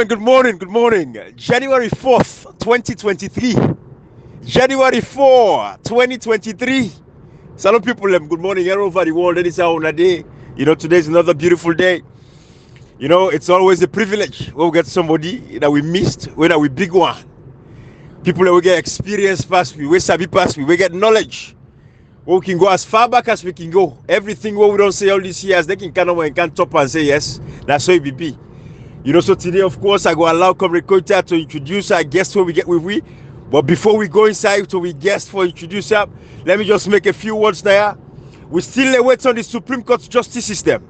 Good morning, good morning. January 4th, 2023. January 4, 2023. Salon people, good morning all over the world. It is our day. Today is another beautiful day. It's always a privilege when we get somebody that we missed, whether we big one. People that we get experience past, we sabi past, we get knowledge. We can go as far back as we can go. Everything what we don't say all these years, they can come and can top and say yes. That's how it be. So today, of course, I go allow Comrade Koita to introduce our guest when we get with we. But before we go inside to we guest for introduce her, let me just make a few words there. We still wait on the Supreme Court justice system.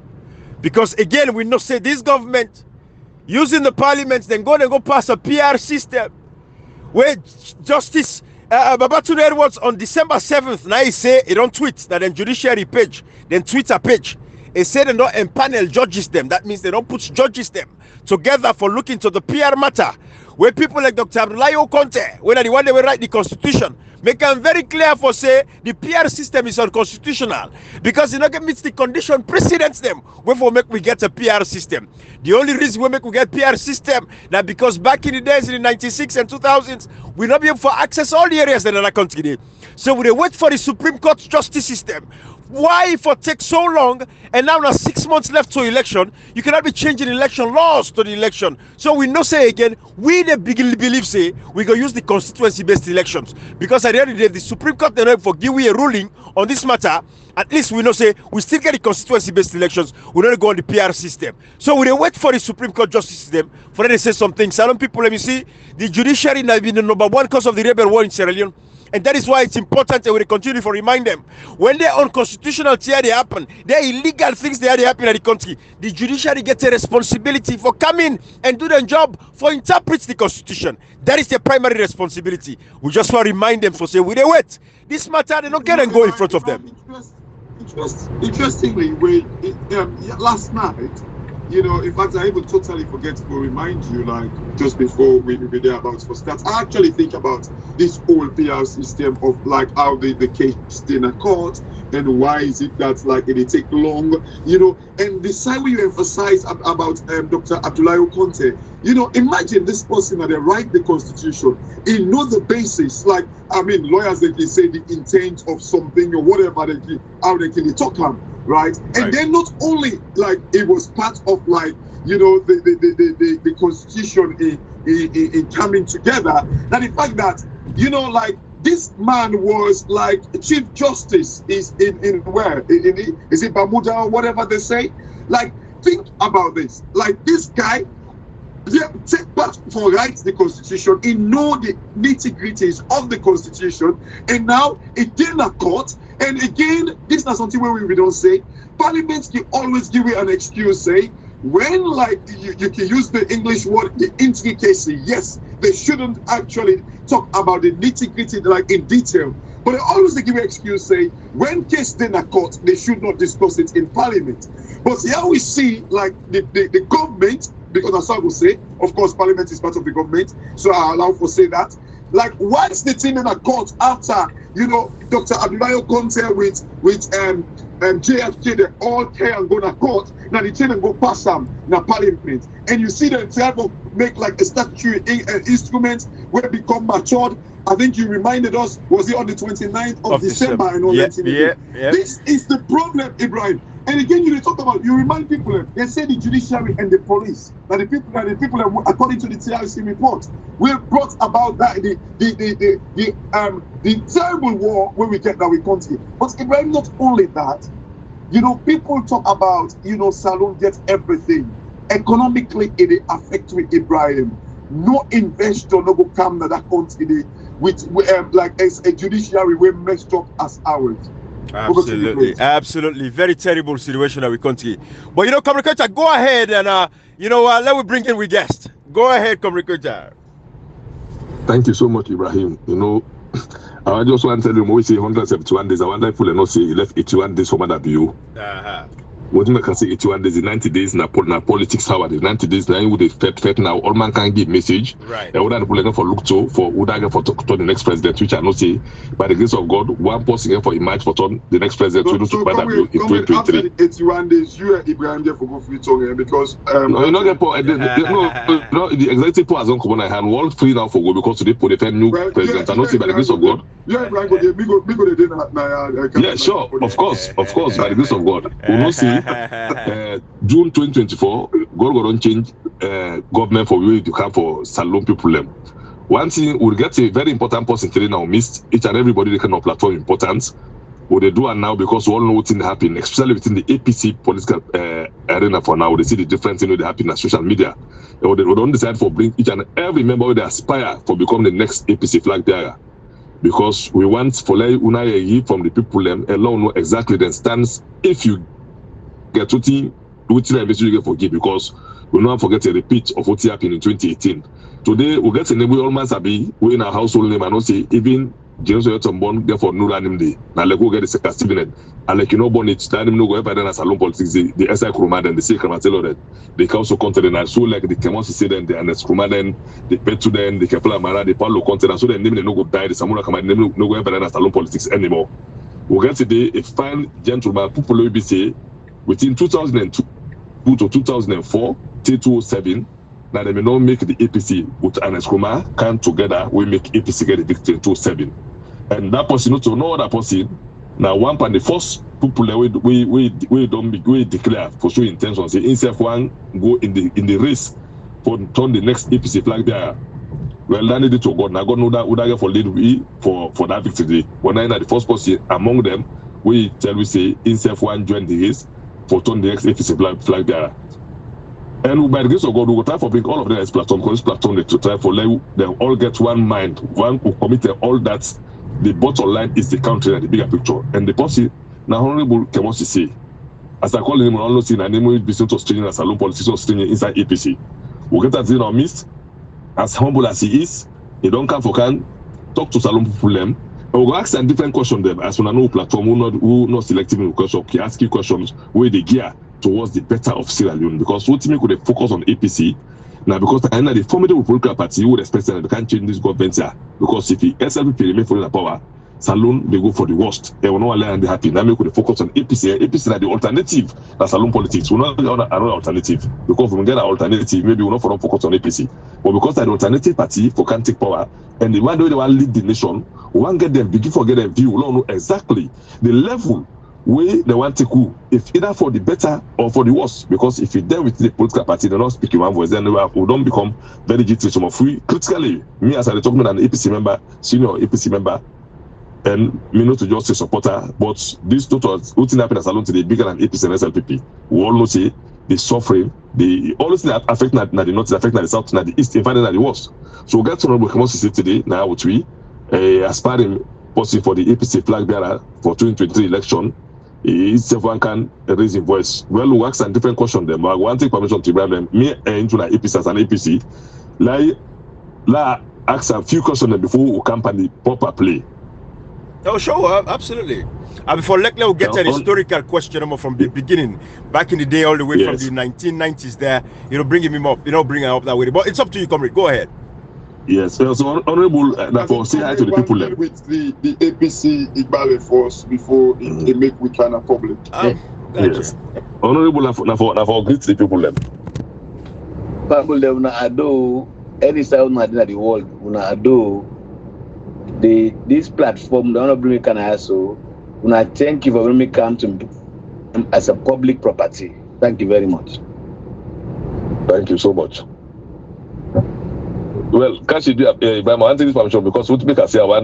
Because again, we know say this government using the parliament, then go pass a PR system where Justice Babatunde Edwards on December 7th, now he say he don't tweet that then Judiciary page, then Twitter page. He said they don't empanel judges them. That means they don't put judges them together for looking to the PR matter. Where people like Dr. Abdullahi Conte, when the one they will write the constitution, make them very clear for say the PR system is unconstitutional because it not meets the condition precedents them. Wherefore make we get a PR system. The only reason we make we get PR system that because back in the days in the 96 and 2000s, we not be able to access all the areas that are country today. So we wait for the Supreme Court justice system. Why for take so long and now 6 months left to election, you cannot be changing election laws to the election. So we know say again, we the believe say we go use the constituency based elections because at the end of the day, the Supreme Court they for give we a ruling on this matter. At least we know say we still get the constituency based elections. We don't go on the PR system. So we wait for the Supreme Court justice system for them to say something. Some people let me see the judiciary has been the number one cause of the rebel war in Sierra Leone. And that is why it's important that we continue to remind them. When they're unconstitutional things they happen, they're illegal things they happen in the country, the judiciary gets a responsibility for coming and do their job for interpret the constitution. That is their primary responsibility. We just want to remind them for say, we they wait. This matter, they don't get and go in front of them. Interestingly, last night, in fact, I even totally forget to remind you, like, just before we be there about to start, I actually think about this whole PR system of, like, how the case is in a court, and why is it that, like, it take long, and the side where you emphasize about Dr. Abdullahi Conte, imagine this person that they write the constitution, he knows the basis, like, lawyers, they can say the intent of something or whatever, how they can talk them. Right, and then not only like it was part of like the constitution in coming together, that the fact that like this man was like Chief Justice is in where is it Bermuda or whatever they say. Like think about this, like this guy take part for writes the constitution, he know the nitty-gritties of the constitution, and now it in a court. And again, this is not something where we don't say. Parliament can always give you an excuse, say, when like you can use the English word, the intricacy. Yes, they shouldn't actually talk about the nitty-gritty like in detail. But they always give you an excuse, say, when case in a court, they should not discuss it in Parliament. But here we see like the government, because that's how we say, of course, Parliament is part of the government, so I allow for say that. Like, once the team in a court after, Dr. Abdullahi Conte with JFK, they all care and go to court. Now the team and go pass them in Parliament. And you see them try to make like a statutory instrument where it become matured. I think you reminded us, was it on the 29th of December? Yeah. This is the problem, Ibrahim. And again, you remind people, they say the judiciary and the police, that the people according to the TRC report, we brought about that the terrible war when we get that we country. But Ibrahim, not only that, people talk about, Salon gets everything. Economically, it affects with Ibrahim. No investor no go come to that country with like as a judiciary we messed up as ours. Absolutely. Very terrible situation that we continue. But Comrade Koita, go ahead and let me bring in we guest. Go ahead, Comrade Koita. Thank you so much, Ibrahim. I just want to tell you, we say 171 days. I wonder if we'll not say he left 81 days for Mother Bio. what you can say 81 days, 90 days, na politics, how the 90 days, now with the fed now, all man can give message. Right. And what are the people for look to, for what I for talk to the next president, which I not say, by the grace of God, one person here for emerge for turn the next president to in 2023. 81 days, you and Ibrahim there for go free tongue because no, you not get no, the executive power has not come on hand. World free now for go because today put a new president. I not say by the grace of God. Yeah, Ibrahim go yeah, sure, of course, by the grace of God. We will see June 2024, God don't change government for we to come for Salon people them. One thing we'll get a very important person today now missed each and everybody they can platform importance. What they do now because we all know what's happening, especially within the APC political arena for now. They see the difference in what happening on social media. They don't decide for bring each and every member who they aspire for become the next APC flag bearer. Because we want for like Unai from the people them alone know exactly the stance. If you get to team, which you get forgive because we not forget a repeat of what happened in 2018. Today we get a name we almost be we in our household name and not say even James Oyetombon get for no random day. Now let go get the second Stephen and like you know bonnet that him no go ever done as Salon politics the SI Krumad and the Sacred Matelo that they council content and so like the Kemosi say then the Anes Krumad the Petu then the Kepla Mara the Paulo content so then name no go die the Samura Kamad name no go ever done as Salon politics anymore. We get today a fine gentleman people will be say within 2002 to 2004 till 2007 now they may not make the APC with Anes Krumad come together we make APC get evicted in 2007 and that person not to know that person now one pan the first people we declare for sure intention say instead one go in the race for turn the next APC flag there. Well, that needed to God. Now God know that would I get for lead we for that victory. When I the first person among them, we tell we say instead one join the race for turn the next APC flag there. And by the grace of God, we will try for bring all of them as platform, because this platform to try for let them all get one mind, one who committed all that. The bottom line is the country and the bigger picture. And the policy, now Honorable Kemosi say, as I call him, I'm not seeing an name business of stringing as Salon politics or stringing inside APC. We get that in our midst, as humble as he is, he don't come for can talk to Salon people them. But we'll ask them different questions them as when I know platform who not selective in question, he ask you questions where they gear towards the better of Sierra Leone. Because what me could focus on APC now because I know the formidable political party you would expect that they can't change this government here. Because if the SLP remain for the power, Salon they go for the worst. They will not allow and be happy. Now we could focus on APC. APC are the alternative. That's Salon politics. We're not another alternative. Because we get an alternative, maybe we're not for focus on APC. But because they're the alternative party for can take power and the one way they want to lead the nation, we want to get them begin to get a view. We don't know exactly the level where they want to go, if either for the better or for the worse. Because if you're there with the political party, they're not speaking one voice, then we don't become very legitimate or free. Critically, me as I talk about an APC member, senior APC member, and me not to just a supporter, but this total what's happening as alone today bigger than APC and SLPP. We all know say the suffering, the all those that affect not the north, affect not the south, not the east, in fact not the worst. So we get to know what we say today now which we aspiring possibly for the APC flag bearer for 2023 election. If one can raise his voice. Well, we ask a different question them. I want to take permission to Ibrahim them. Me into the APC as an APC. Ask a few questions before we come and the proper play. Oh, sure, absolutely. And before we'll get an historical question from the beginning, back in the day, all the way from the 1990s there, bringing him up, bring him up that way. But it's up to you, comrade. Go ahead. Yes, so Honorable, therefore, say hi to the people there. With the APC Igbale force before they make we kind of public. Yes. Honorable, for greet the people there. People there, una ado, any side una in the world, una ado. This platform, the Honorable can also, una thank you for bringing me come to as a public property. Thank you very much. Thank you so much. Well, can't you do if I'm answering this permission because what make us say let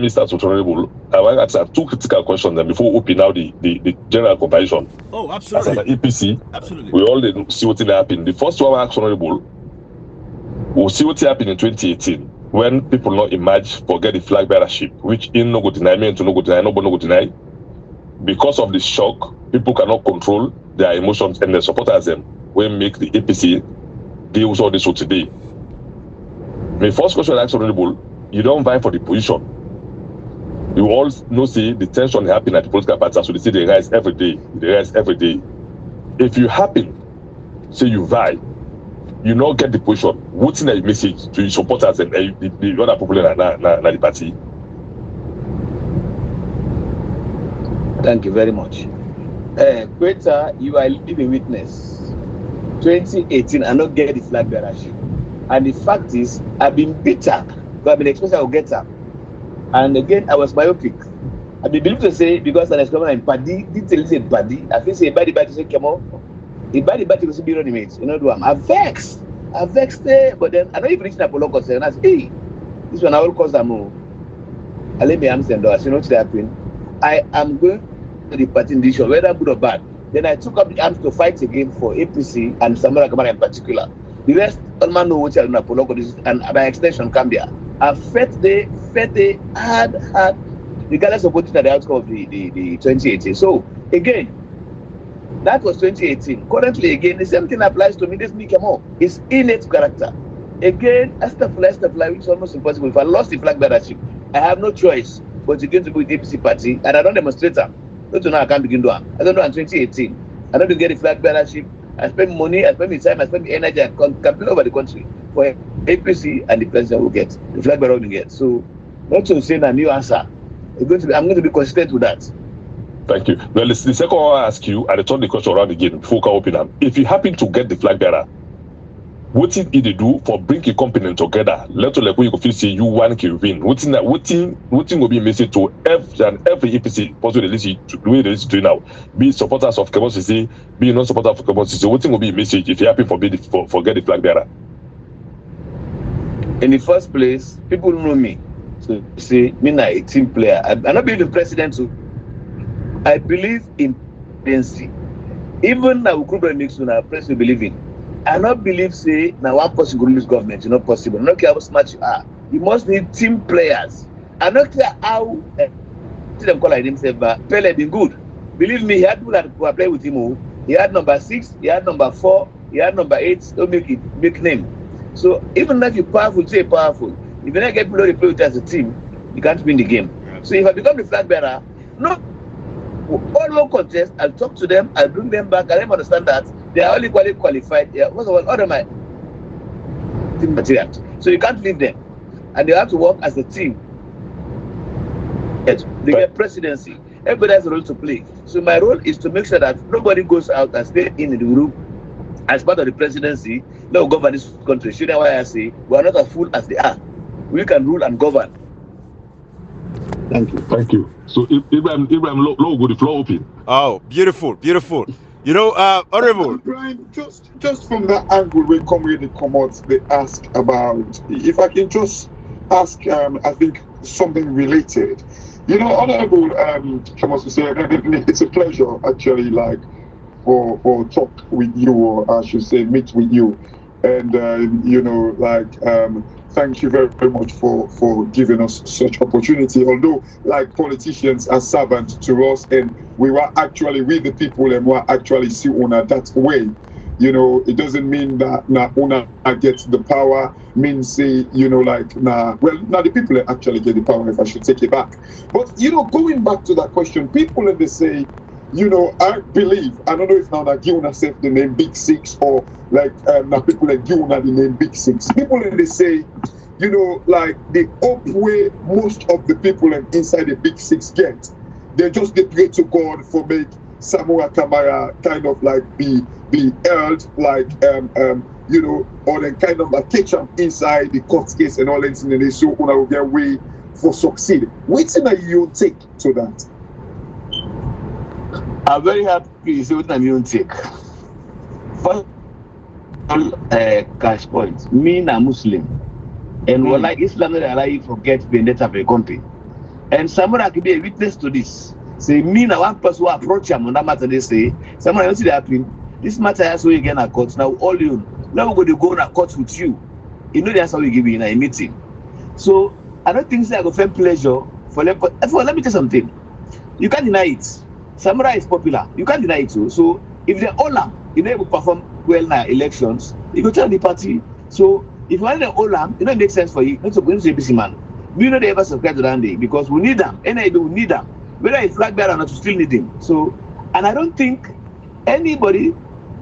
me start with Honorable. I want to answer two critical questions then before we open now the general comparison. Oh, absolutely. As an APC, absolutely. We all see what happened. The first one I asked Honorable, we'll see what happened in 2018 when people not emerge for get the flag bearership, which in no go deny me into no go deny, nobody no go deny. Because of the shock, people cannot control their emotions and their supporters them when make the APC deal with all this today. My first question I ask Honorable, you don't vie for the position. You all know see the tension happening at the political party, so they say they rise every day. if you happen, say you vie, you not get the position, what's in the message to your supporters and the other people in the party? Thank you very much. Quetta, you are living witness. 2018, I not get the flag bearership. And the fact is, I've been bitter, because I've been expecting I will get up. And again, I was myopic. I've been believed to say, because I was coming in Paddy, didn't say Paddy, I feel say body say, come on. The body was be running mates. You know what I'm vexed. I'm vexed there, but then I don't even reach Napoloko and I say, hey, this one I will cause a move. I let me answer and you know what's happening. I am going to the party in this show, whether good or bad. Then I took up the arms to fight again for APC and Samara Kamara in particular. The rest, all man know what I'm Napoloko and by extension Cambia. I fought hard, regardless of what is the outcome of the 2018. So again, that was 2018. Currently, again, the same thing applies to me. This Mikemo is innate character. Again, Astafla, which is almost impossible. If I lost the flag bearership, I have no choice but to get to go with the APC party, and I don't demonstrate them. Not to know I can't begin doing. I don't know in 2018. I don't get the flag bearership. I spend money, I spend my time, I spend the energy, and campaign over the country for APC, and the president will get the flag bearer will get. So, not to say a new answer. I'm going to be consistent with that. Thank you. Well, the second one I ask you, and I turn the question around again before I open up. If you happen to get the flag bearer, what did they do for bringing company together? Let us you can see you one can win. What will be message to every APC possibly the way they listen to now? Be supporters of candidacy, be non supporters of candidacy. What will be message if you happen for get the flag bearer? In the first place, people know me. So say me na a team player. I not believe in president too. I believe in candidacy. Even now, Ukruba makes when our president believe in. I not believe say now one person will lose government. It's not possible. I don't care how smart you are. You must need team players. I don't care how them call like himself, but Pele been good. Believe me, he had people that were playing with him. He had number 6, he had number 4, he had number 8. Don't make it big name. So even if you're powerful, say powerful. If you don't get people to play with as a team, you can't win the game. So if I become the flag bearer, no. All contest, I'll talk to them, I'll bring them back, I'll let them understand that they are all equally qualified. Yeah, first of all of my team material. So you can't leave them. And they have to work as a team. Yes, they get presidency. Everybody has a role to play. So my role is to make sure that nobody goes out and stays in the group as part of the presidency. No govern this country. So that's why I say we are not as full as they are. We can rule and govern. Thank you. Thank you. So Ibrahim, low go the floor open. Oh, beautiful. You know, Honorable. Brian, just from that angle, we come out, they ask about, if I can just ask, I think something related. You know, Honorable, I must say, it's a pleasure actually, like, for talk with you, or I should say, meet with you, and you know, like, thank you very, very much for giving us such opportunity. Although, like, politicians are servants to us, and we were actually with the people, and we are actually see Una that way. You know, it doesn't mean that Una gets the power. Means say, you know, like now the people actually get the power. If I should take it back, but you know, going back to that question, people they say, you know, I believe, I don't know if now that Gilna said the name Big Six, or like now people like Gilna the name Big Six. People they say, you know, like the up way most of the people inside the Big Six get, they just they pray to God for make Samoa Kamara kind of like be held, like you know, or then kind of like catch up inside the court case and all that, and they so Una will get way for succeed. Which thing that you take to that? I'm very happy to see what I'm going to take. First cash point. Me na Muslim. And we like Islam that allow you forget the data of a country. And someone can be a witness to this. Say me na one person who approach him on that matter, they say, someone else see that happen. This matter has to again at court. Now all you now we're going to go on a court with you. You know that's how we give you in a meeting. So I don't think I go find pleasure for let me tell you something. You can't deny it. Samurai is popular. You can't deny it too. So if they all you know, able to perform well in elections, you go tell the party. So if you want the Olam, it don't make sense for you not to go into APC man. We know they ever subscribe to that day because we need them. NIB we need them. Whether it's flag bearer or not, we still need them. So, and I don't think anybody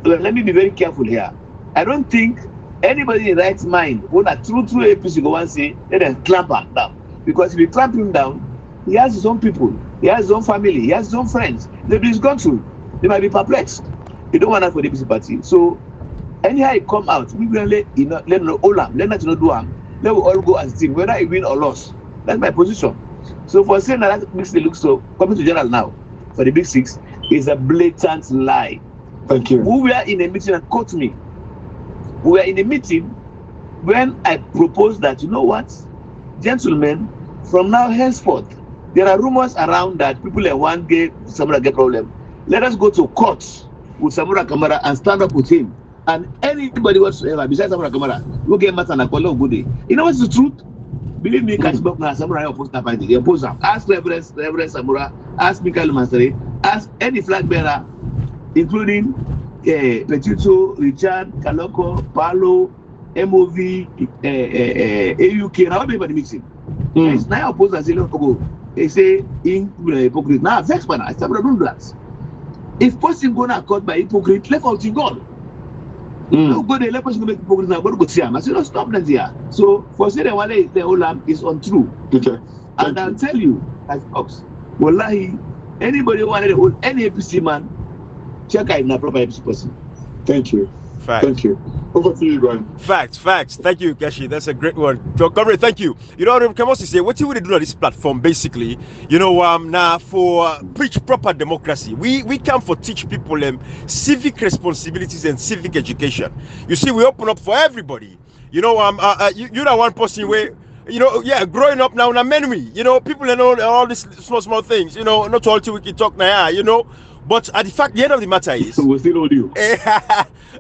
let me be very careful here. I don't think anybody in the right mind who a true APC go and say, let them clamp him down. Because if you clamp him down, he has his own people, he has his own family, he has his own friends. They'll be gone through. They might be perplexed. They don't want that for the APC party. So anyhow it come out, we will let no Olam, let not do him. Let we all go as a team, whether I win or loss. That's my position. So for saying that makes it look so, coming to general now, for the big six, is a blatant lie. Thank you. We were in a meeting, and quote me, we were in a meeting when I proposed that, you know what, gentlemen, from now henceforth, there are rumors around that people in one gay Samura get problem. Let us go to court with Samura Kamara and stand up with him. And anybody whatsoever, besides Samura Kamara, will get mad and call good day. You know what's the truth? Believe me, catch back now, Samura opposed to party. The opposer. Ask Reverend Samura, ask Michael Mansari, ask any flag bearer, including Petito, Richard, Kaloko, Paulo, MOV, AUK, and everybody mixing. It's now opposers say, look, they say hypocrite. Now, vex man, I start doing that. If person gonna caught by hypocrite, left out in God. No go there, let person make hypocrite now, go see him. I say, no, stop that here. So for say the one the Olam is untrue. Okay. And I'll tell you, as Ox, wallahi, anybody want to hold any APC man, check out na proper APC person. Thank you. Facts. Thank you. Over to you, Brian. Facts. Thank you, Keshi. That's a great one. So, comrade, thank you. You know, I can also say, what you would do on this platform, basically, you know, now for preach proper democracy, we come for teach people civic responsibilities and civic education. You see, we open up for everybody. You know, you're not one person where, you know, yeah, growing up now, you know, people know all these small things, you know, not all we can talk now, you know. But at the end of the matter is, we still owe you.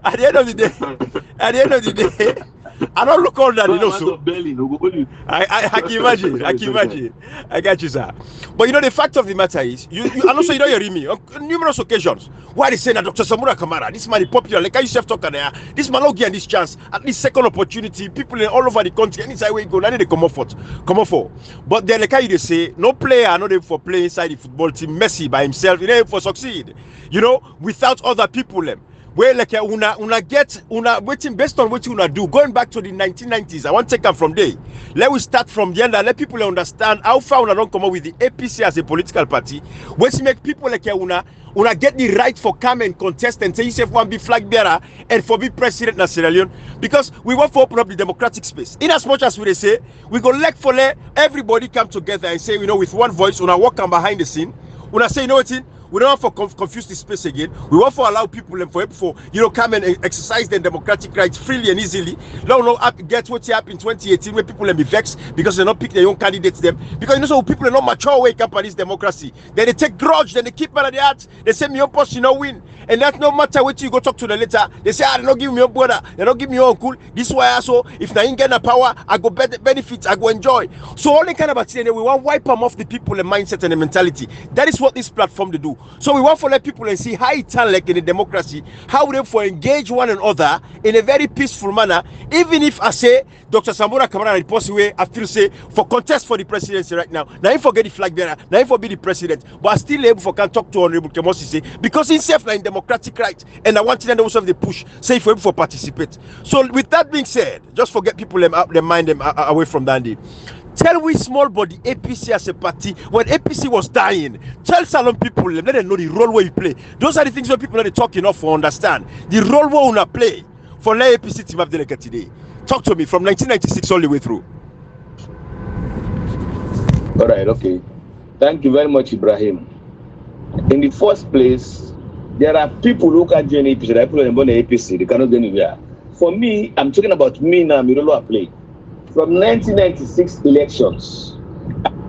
At the end of the day, I don't look all that, you know. So I can imagine. I got you, sir. But you know, the fact of the matter is, you and also you know you read me on numerous occasions. Why they say that Dr. Samura Kamara, this man is popular, like I yourself talking there. This man not getting this chance, at least second opportunity. People all over the country, anytime where you go, now they come up for. But then like they say, no player not able for play inside the football team. Messi by himself, he able for succeed. You know, without other people where like una waiting based on what you una do. Going back to the 1990s, I want to take them from there. Let we start from the end and let people understand how far una don't come up with the APC as a political party. Which make people like una get the right for come and contest and say yourself one be flag bearer and for be president in Sierra Leone, because we want to open up the democratic space. In as much as we say we go let everybody come together and say, you know, with one voice, una walk on behind the scene, una say, you know what in. We don't want to confuse the space again. We want to allow people for you know, come and exercise their democratic rights freely and easily. Now get what happened in 2018 when people be vexed because they not pick their own candidates them. Because you know, so people are not mature wake up on this democracy. Then they take grudge, then they keep out of the heart. They say me own post, you know, win. And that no matter what you go talk to them later, they say, they don't give me your brother, they don't give me your uncle. This why also if I ain't get the power, I go benefits, I go enjoy. So all the kind of thing, we want to wipe them off the people and mindset and the mentality. That is what this platform they do. So we want to let people and see how it turn like in a democracy, how they for engage one another in a very peaceful manner. Even if I say Dr. Samura Kamara in the way I still say for contest for the presidency right now. Now he forget the flag bearer, now he for be the president, but I still able for can talk to Honorable Kemosi say because himself like in democratic right, and I want to also have the push say for him for participate. So with that being said, just forget people their mind them away from Dandy. Tell we small body APC as a party when APC was dying. Tell Salon people, let them know the role where you play. Those are the things where people are talking enough for understand. The role where you play for let APC team have delegate today. Talk to me from 1996 all the way through. All right, okay. Thank you very much, Ibrahim. In the first place, there are people who can join APC. There are people who are APC. They cannot go anywhere. For me, I'm talking about me now, the role I play. From 1996 elections,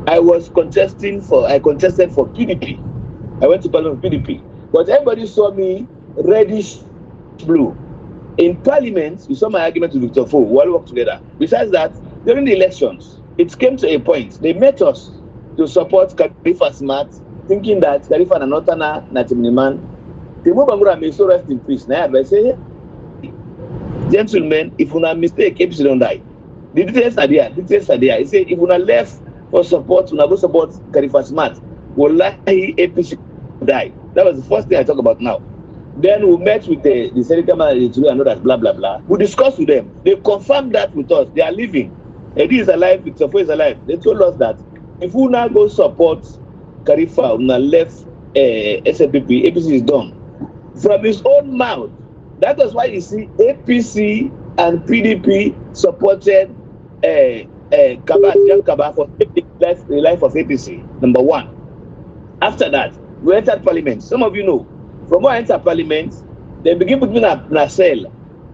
I contested for PDP. I went to Parliament for PDP. But everybody saw me reddish blue. In Parliament, you saw my argument with Victor Fo. We all worked together. Besides that, during the elections, it came to a point. They met us to support Khalifa Smart, thinking that Khalifa Nanotana, Natimniman, the Mubamura may so rest in peace. Now I say, gentlemen, if you have mistake, APC don't die. The details are there. He said, if we are left for support, we go support Khalifa Smart. Wallahi, APC die. That was the first thing I talk about now. Then we met with the Senator and know that blah blah blah. We discussed with them. They confirmed that with us. They are leaving. Eddie is alive. Victor is alive. They told us that if we now go support Khalifa, we now left SLPP, APC is done. From his own mouth. That was why you see APC and PDP supported Kaba for the life of APC. Number one. After that, we entered Parliament. Some of you know. From when I enter Parliament, they begin putting me in a cell.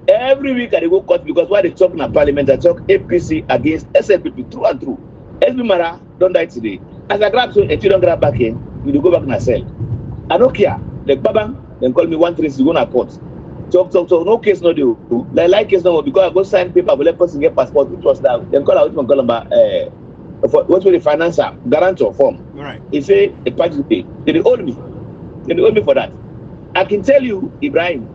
Every week I go court because while they talk in Parliament, I talk APC against SLPP through and through. SB Mara don't die today. As I grab so if you don't grab back in, you go back in a cell. I don't care. Like Baba, then call me 1 3 to go to court. Talk. No case no do. Like case no because I go sign paper, but let person get passport, which was that. Then call out one call number what was the financer, guarantor form. Right. He say a party pay. They owe me. They owe me for that. I can tell you, Ibrahim,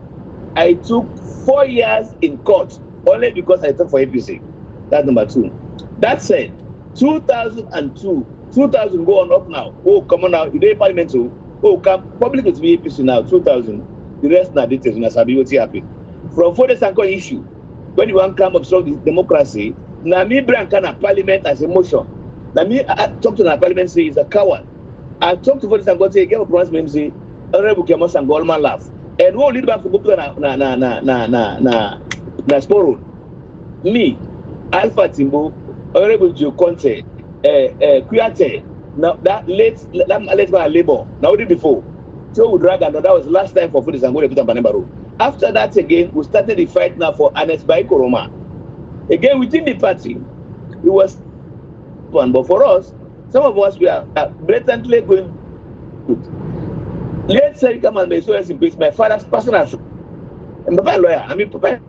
I took 4 years in court only because I took for APC. That's number two. That said, 2002, 2000 go on up now. Oh, come on now. You did Parliament too. Oh, come public to be APC now. 2000. The rest now details. You know, Sabi what happened. From for the Sanko issue, when you want to come obstruct the democracy, now me bring kind of Parliament as a motion. Now me I talk to the Parliament say he's a coward. I talk to for the Sanko say give a promise me say Honorable Kemos and Goldman laugh. And who lead back to go to na Sporo. Me, Alpha Timbo, Honorable Joe Conte, Kuyate, now that late by labor, now did before. So we drag and that was last time for Fudis and go to Panembaro. After that again, we started the fight now for Anes by Koroma. Again within the party, it was one, but for us, some of us we are blatantly going good. Let's say come and may so in peace. My father's personal and Papa lawyer. I mean, Papa,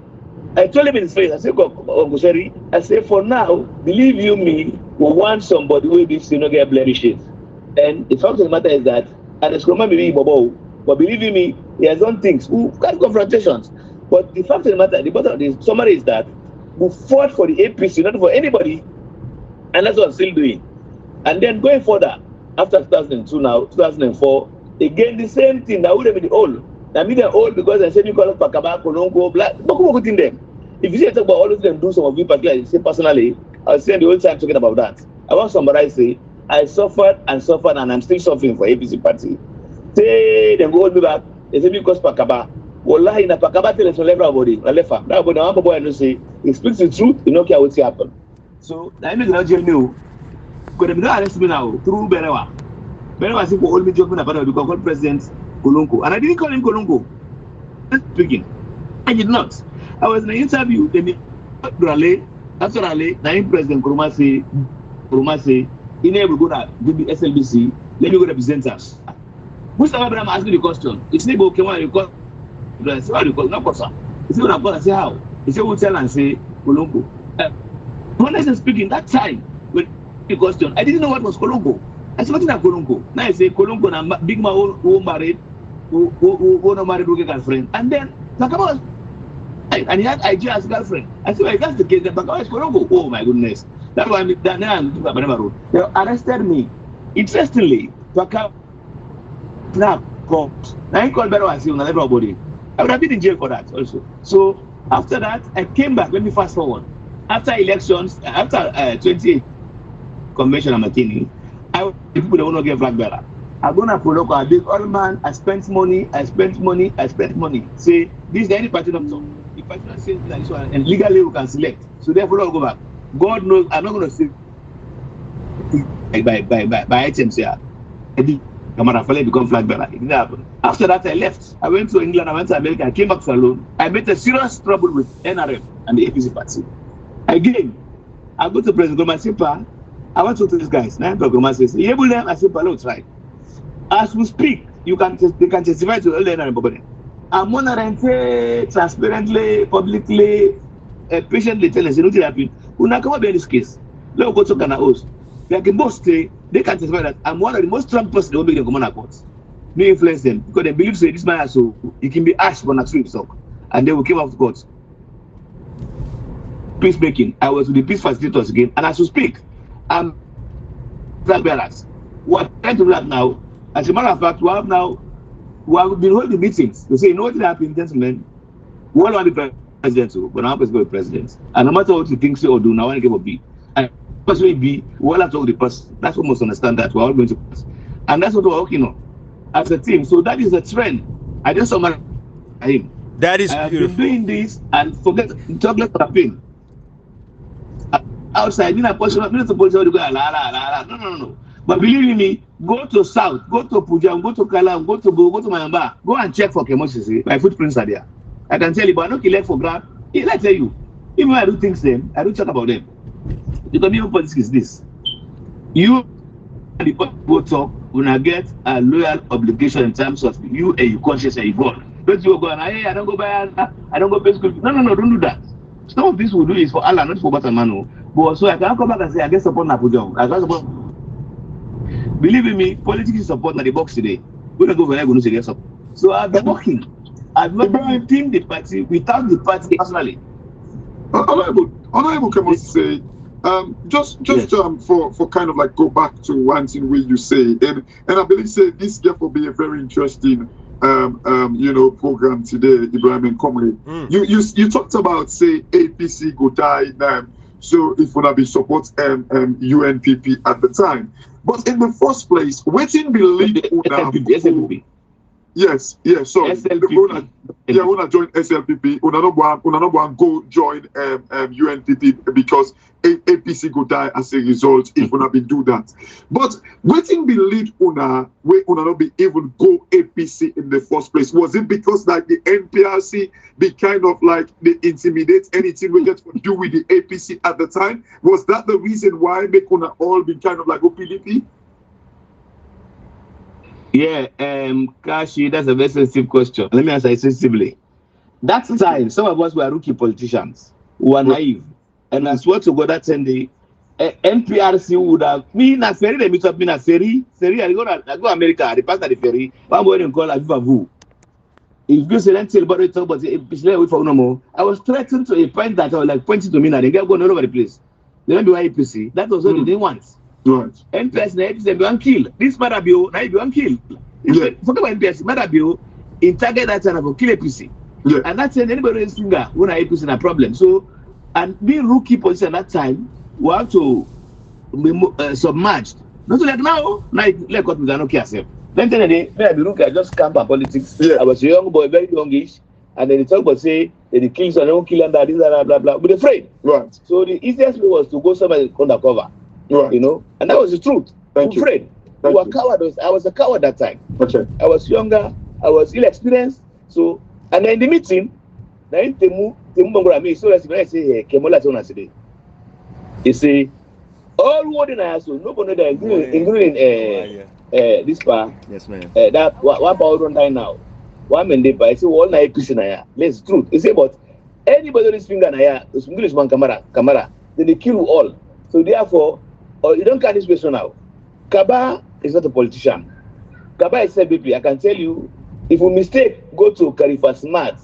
I told him in his face. I said, Goseri, I say for now, believe you me, we want somebody who will be no get blemishes. And the fact of the matter is that, and it's common maybe Bobo, but believe you me, he has done things. We got confrontations. But the fact of the matter, the bottom of the summary is that we fought for the APC, not for anybody, and that's what I'm still doing. And then going further, after 2002 now, 2004. Again, the same thing. That would have been the old. I mean, they're old because I said you call it Pakaba, Kolongo, Black. But in them. If you say talk about all of them, do some of you particularly, say personally, I'll spend the whole time talking about that. I want somebody to say, I suffered, and I'm still suffering for APC party. Say, then go hold me back. They say because Pakaba. Wallahi, in a Pakaba tell us everybody, that boy, I say, he speaks the truth, you know what's happened. So, I know that you know, because they don't arrest me now, through Berewa. When I was hold me joking about it, because I called President Kolongo. And I didn't call him Kolongo. Speaking. I did not. I was in an interview, after Raleigh, now President Kuruma say, in here we go to the SLBC, let me go represent us. Mustafa Abraham asked me the question. It's not okay when you call, I said, no question. He said, when I call, I say, how? He said, we'll tell and say, Kolongo. When I was speaking, that time, with the question, I didn't know what was Kolongo. I said, what's that Kolongo? Now I say, Kolongo, na big man who married, who not married, who get girlfriend. And then, Bakaba was, and he had IG as girlfriend. I said, well, that's the case, then Bakaba is Kolongo. Oh my goodness. That's why I'm road. They arrested me. Interestingly, Bakaba, now he called Bero and said, everybody. I would have been in jail for that also. So, after that, I came back. Let me fast forward. After elections, after 28 convention I'm attending, people don't want to get flag bearer. I'm gonna follow a big old man. I spent money. Say this is any party not so. The party not saying that this one and legally we can select. So therefore I'll go back. God knows I'm not gonna say by items here. I did Kamara Fale become flag bearer. It didn't happen. After that I left. I went to England, I went to America, I came back to alone. I met a serious trouble with NRM and the APC party. Again, I go to President Gomasimpa. I want to talk to these guys. Now Goma says, you able them? I said, let's try. As we speak, they can testify to all the NRM. I'm going to transparently, publicly, patiently tell us, what happened. We're not going to be in this case. Let's go to Ghana host. They can both say, they can testify that I'm one of the most strong persons that will make them come on court. No influence them. Because they believe say this man so he can be asked for not to himself. And they will came out of court. Peacemaking. I was with the peace facilitators again. And as we speak, I'm flag bearers. What I'm trying to do that now, as a matter of fact, we have now we have been holding meetings. They say, you know what happened, gentlemen? We all want to be president, too, but now I'm going to be president. And no matter what you think, say or do, now I want to give a B. And especially B, we all have to talk to the person. That's what must understand that we're all going to pass. And that's what we're working on as a team. So that is the trend. I just summarize him. That is I have beautiful. been doing this and forget chocolate campaign. Outside, in a position, not to go no. But believe me, go to South, go to Pujam, go to Kalam, go to Mayamba, go and check for Kemoshi. My footprints are there. I can tell you, but I don't kill for grab. I tell you, even when I do things them, I don't talk about them. Because even politics is this. You and the people talk, when I get a loyal obligation in terms of you and your conscience and your God. Don't you go and hey, I don't go buy, I don't go pay school. No, don't do that. Some of this we do is for Allah, not for Batamano. But so I can come back and say, I get support Napujong. I got support. Believe in me, politics is support na the box today. We don't go for going to get support. So I've been working. I've not been team the party without the party personally. Honorable can say, just for kind of like go back to one thing where you say, and I believe say this will be a very interesting program today, Ibrahim and Comrade. You talked about say APC go die now, so if wanna be support UNPP at the time. But in the first place, waiting believe SLPP. Yes, so when I join SLPP, una go join UNPP because APC go die as a result if una be do that. But waiting be lead una not be able to go APC in the first place. Was it because like the NPRC be kind of like they intimidate anything we get to do with the APC at the time? Was that the reason why make una all be kind of like OPDP? Yeah, Kashi, that's a very sensitive question. Let me answer it sensibly. That time, some of us were rookie politicians who were naive. And I swear to God that the NPRC would have me na ferry, they meet up me na ferry. I go to America, I pass the ferry. One boy call Aviva Vu. If you say until about it, but wait for no more. I was threatened to a point that I was like pointing to me now. They get going all over the place. They don't do APC. That was what they didn't want. Right. NPS na APC be one kill. This Marabio na be one kill. Forget about NPS. Marabio in target that time of kill APC. Yeah. And that's anybody is finger when APC na problem. So and being rookie position at that time, we have to be submerged. Not like now let got me no care self. Then the day when I be rookie, I just camp on politics. Yeah. I was a young boy, very youngish, and then they talk about say they kill so they don't kill under this blah blah. But afraid. Right. So the easiest way was to go somewhere undercover. Right. You know, and that was the truth. Thank you. Afraid. I was a coward that time. Okay. I was younger. I was ill-experienced. So, and then in the meeting, then Temu Bangura so let's say Kemola Tona today. He say all what in I so nobody that including this part. Yes, ma'am. That one power don't die now. One man they buy say all na APC na ya. Let's truth. He say but anybody on his finger na ya, English man camera, then they kill you all. So therefore, you don't count this question now. Kaba is not a politician. Kaba is CBP. I can tell you, if we mistake, go to Khalifa Smart.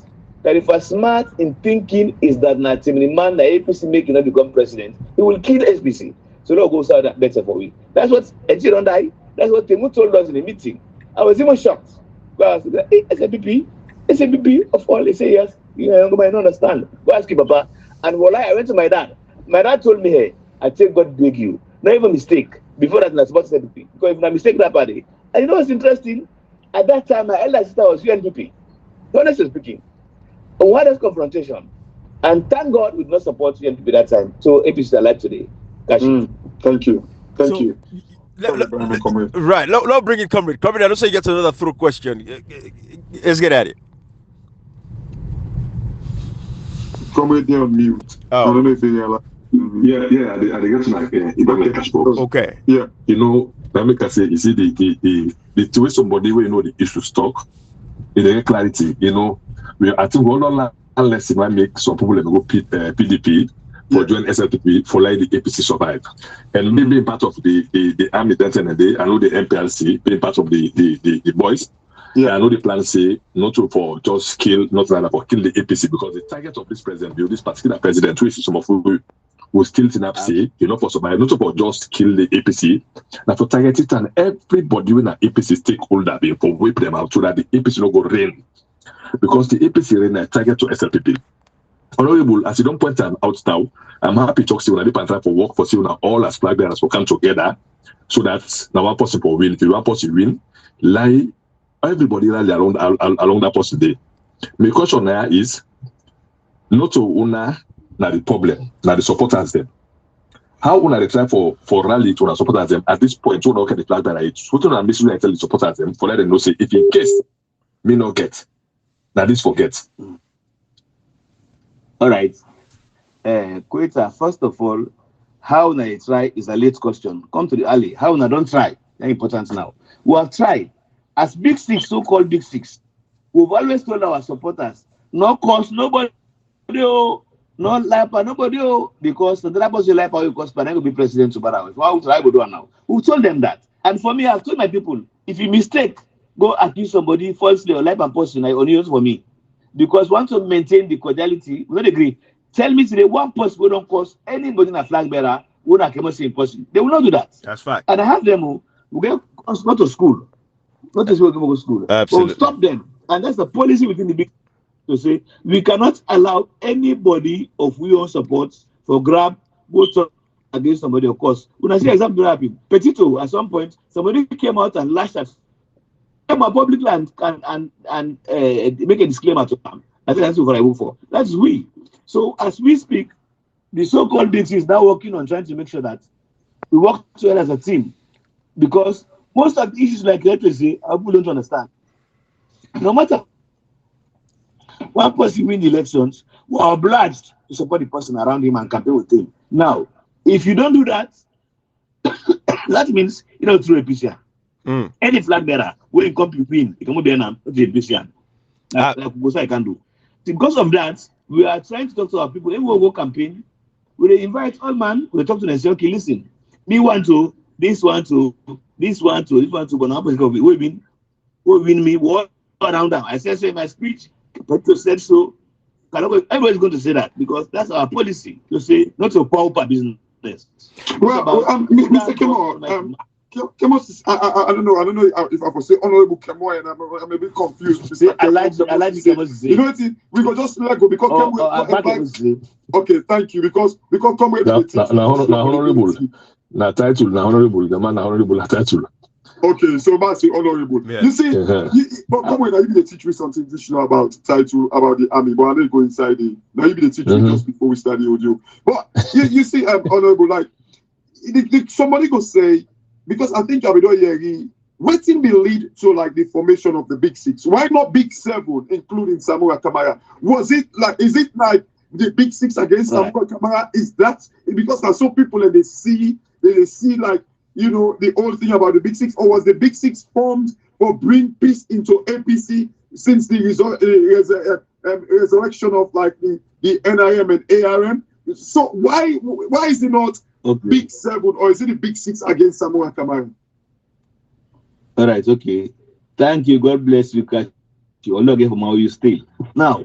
Khalifa Smart in thinking is that not the man that APC make not become president. He will kill SPC. So no goes out that better for we. That's what Eji don't die. That's what Temu told us in the meeting. I was even shocked. But I said, hey, SBP of all. They say yes. You know, I don't understand. Go ask him, Papa. And while I went to my dad. My dad told me, hey, I take God beg you. Not even mistake. Before that, I was about to say SBP. Because if I mistake that party, and you know what's interesting? At that time, my elder sister was UNPP. Honestly speaking. And what is confrontation? And thank God we did not support UNPP that time. So APC is alive today. Thank you. Thank you. Right. Let's bring in Comrade. Comrade, I don't say you get another through question. Let's get at it. Comrade, on mute. Oh. I don't know if you are. Yeah. I get to my okay. Yeah. You know, like I say, you see the way somebody will know the issue stock, it get clarity. You know, I think we're not unless it might make some people go PDP for join SLPP for like the APC survive. And me being part of the army then and day, I know the MPRC being part of the boys. Yeah, I know the plan say not to for just kill, not rather for kill the APC because the target of this president, this particular president, which is some of who will still say, for somebody, not about just kill the APC. Now for target it and everybody in an APC stakeholder for whip them out so that the APC no go reign. Because the APC reign a target to SLPP. Honorable, as you don't point out now, I'm happy to talk to you when I try for work for you now all as flag bearers will come together so that now one person will win. If one person win, lie everybody rally along that person day. My question now is not to una na the problem, na the supporters them. How una they try for rally to supporters them at this point? You not get the flag bearer. It's what una basically tell the supporters them for let them know say if in case me not get, now this forget. All right. Quita, first of all, how na you try is a late question. Come to the alley. How na don't try. Very important now. We have tried. As Big Six, so-called Big Six, we've always told our supporters, no cause nobody, no lipa nobody, because the drivers you lipa will cost, but I will be president to Barawa. Why would I do now? We've told them that. And for me, I've told my people, if you mistake, go accuse somebody falsely or lipa person, I only use for me. Because once you maintain the cordiality, we don't agree. Tell me today, one person will don't cause anybody in a flag bearer who not come say person. They will not do that. That's fact. And I have them who get not to school. Not as well go to school. Absolutely. But we'll stop them. And that's the policy within the big to say we cannot allow anybody of we own support for grab, go talk against somebody, of course. When I see example happen, Petito, at some point, somebody came out and lashed at him publicly and make a disclaimer to him. I think that's what I vote for. That's we. So as we speak, the so-called DT is now working on trying to make sure that we work together as a team. Because most of the issues like electricity, people don't understand. No matter one person win the elections, we are obliged to support the person around him and campaign with him. Now, if you don't do that, that means you don't throw a PCR. Any flag bearer, when you come to win, you can be an PCR. That's I can do. Because of that, we are trying to talk to our people. When we go campaign, we invite all man, we talk to them and say, okay, listen, me want to, this one to, but now we win me, what around them. I said so in my speech, Petro said so. Everybody's going to say that because that's our policy to say not to pauper business. Well, Mr. Kemo, I don't know if I could say Honorable Kemo, and I'm a bit confused. I like Kemo to say. You know what? We could just let go because okay, thank you because Kemo honorable. Na title, honorable. The man honorable title. Okay, so that's honorable. Yeah. You see, but come on, now you be the teach me something additional about title about the army, but I don't go inside it. Now you be the teach me just before we start the audio. But you see, honorable, like somebody go say, because I think waiting will lead to like the formation of the Big Six. Why not Big Seven, including Samuel Kamara? Is it like the Big Six against Samuel Kamara? Is that because there's some people and they see like, you know, the whole thing about the Big Six, or was the Big Six formed or bring peace into APC since the resurrection of like the NIM and ARM? So why is it not Big Seven, or is it the Big Six against Samuel Kamara? All right, okay. Thank you. God bless you, Kachi. You all get from how you still. Now,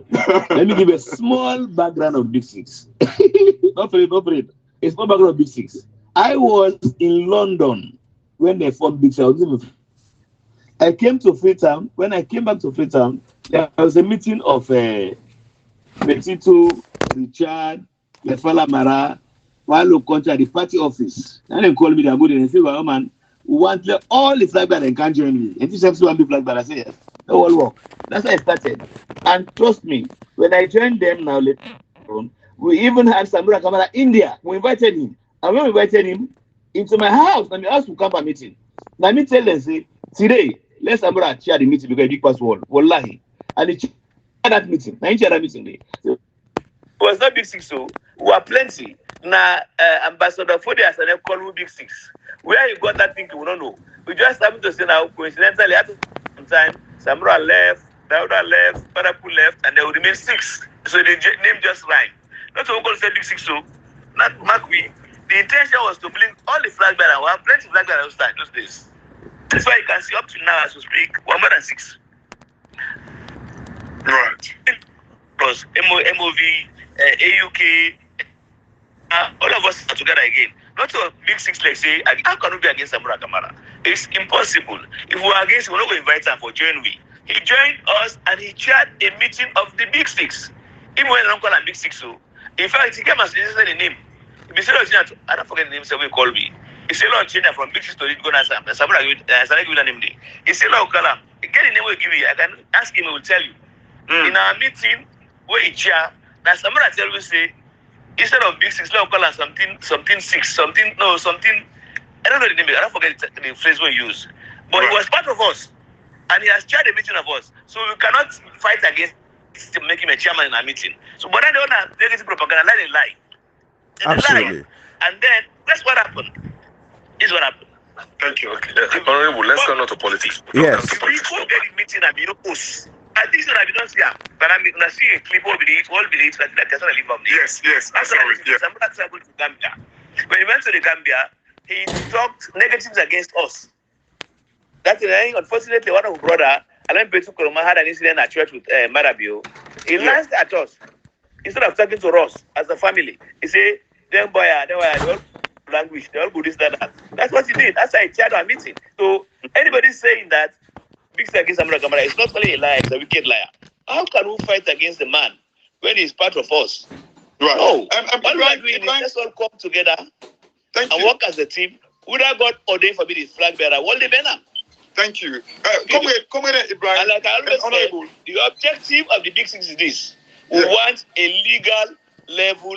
let me give a small background of Big Six. Not for it. A small background of Big Six. I was in London when they formed Big Six. I came to Freetown. When I came back to Freetown, there was a meeting of Petito, Richard, Lefala Mara, Walo Concha, the party office. And they called me, they're good, and they say, well, man, we want all the flag bearers and can't join me. And this one be flag bearer. I say, yes, no all work. That's how I started. And trust me, when I joined them now later on, we even had Samura Kamara India. We invited him. And when we invited him into my house, and we asked to come for a meeting. Now me tell them, say, today, let's Samura chair the meeting because big pass wall. Wallahi. And he chaired that meeting. Now he chaired that meeting. So, it was not Big Six, so we were plenty. Now, Ambassador Fodi has a call Big Six. Where you got that thing, we don't know. We just happened to say now, coincidentally, at some time, Samura left, Dauda left, Parapu left, and there will remain 6. So the name just rhyme. Not so we're going to say Big Six, so not Mark we. The intention was to bring all the flag bearers. We have plenty of flag bearers those days. That's why you can see up to now as we speak, 1 more than 6. Right. Plus MOV, AUK, all of us are together again. Not a big six like say, how can we be against Samura Kamara? It's impossible. If we are against, we're not going to invite him for join we. He joined us and he chaired a meeting of the big six. Even when I don't call him big six, so in fact, he came and suggested the name. If you say, I don't forget the name, so we call me. He said, Lord, change from big six to go to Samura, give a name. He said, Lord, get the name we'll give you. I can ask him, he will tell you. In our meeting, where he chair, now Samura tell you, say, instead of big six, let's call him something six, something, I don't know the name, I don't forget the phrase we use. But he was part of us, and he has chaired a meeting of us. So we cannot fight against him, make him a chairman in our meeting. So, but then they want to negative propaganda, let it lie. Absolutely. Lie. And then, that's what happened. This is what happened. Thank you. Okay. Honorable, let's turn on to politics. Yes. Before the meeting, I mean, post. I think so. I don't see her, but I mean, I see a clip all believe, that that's what I live on. Yes. I saw it. Yeah. Somebody traveled to Gambia. When he went to the Gambia, he talked negatives against us. That's the unfortunately, one of our brother, Alan Petu Kuruma, had an incident at church with Marabio. He laughed at us. Instead of talking to us as a family, he said, they all language, they all Buddhist, that. That's what he did. That's why he chaired our meeting. So anybody saying that big six against Samura Kamara is not only a liar, it's a wicked liar. How can we fight against the man when he's part of us? Right. No. All we are doing is let's all come together and work as a team. Would have God ordained for me the flag bearer? Hold the banner. Thank you. Comrade Ibrahim. And like I always say, the objective of the big six is this. We want a legal level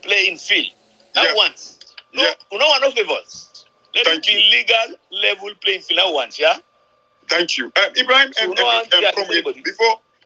playing field. Not once. No one no favors. Let it be legal level playing field. Not once, yeah? Thank you. Ibrahim and Comrade,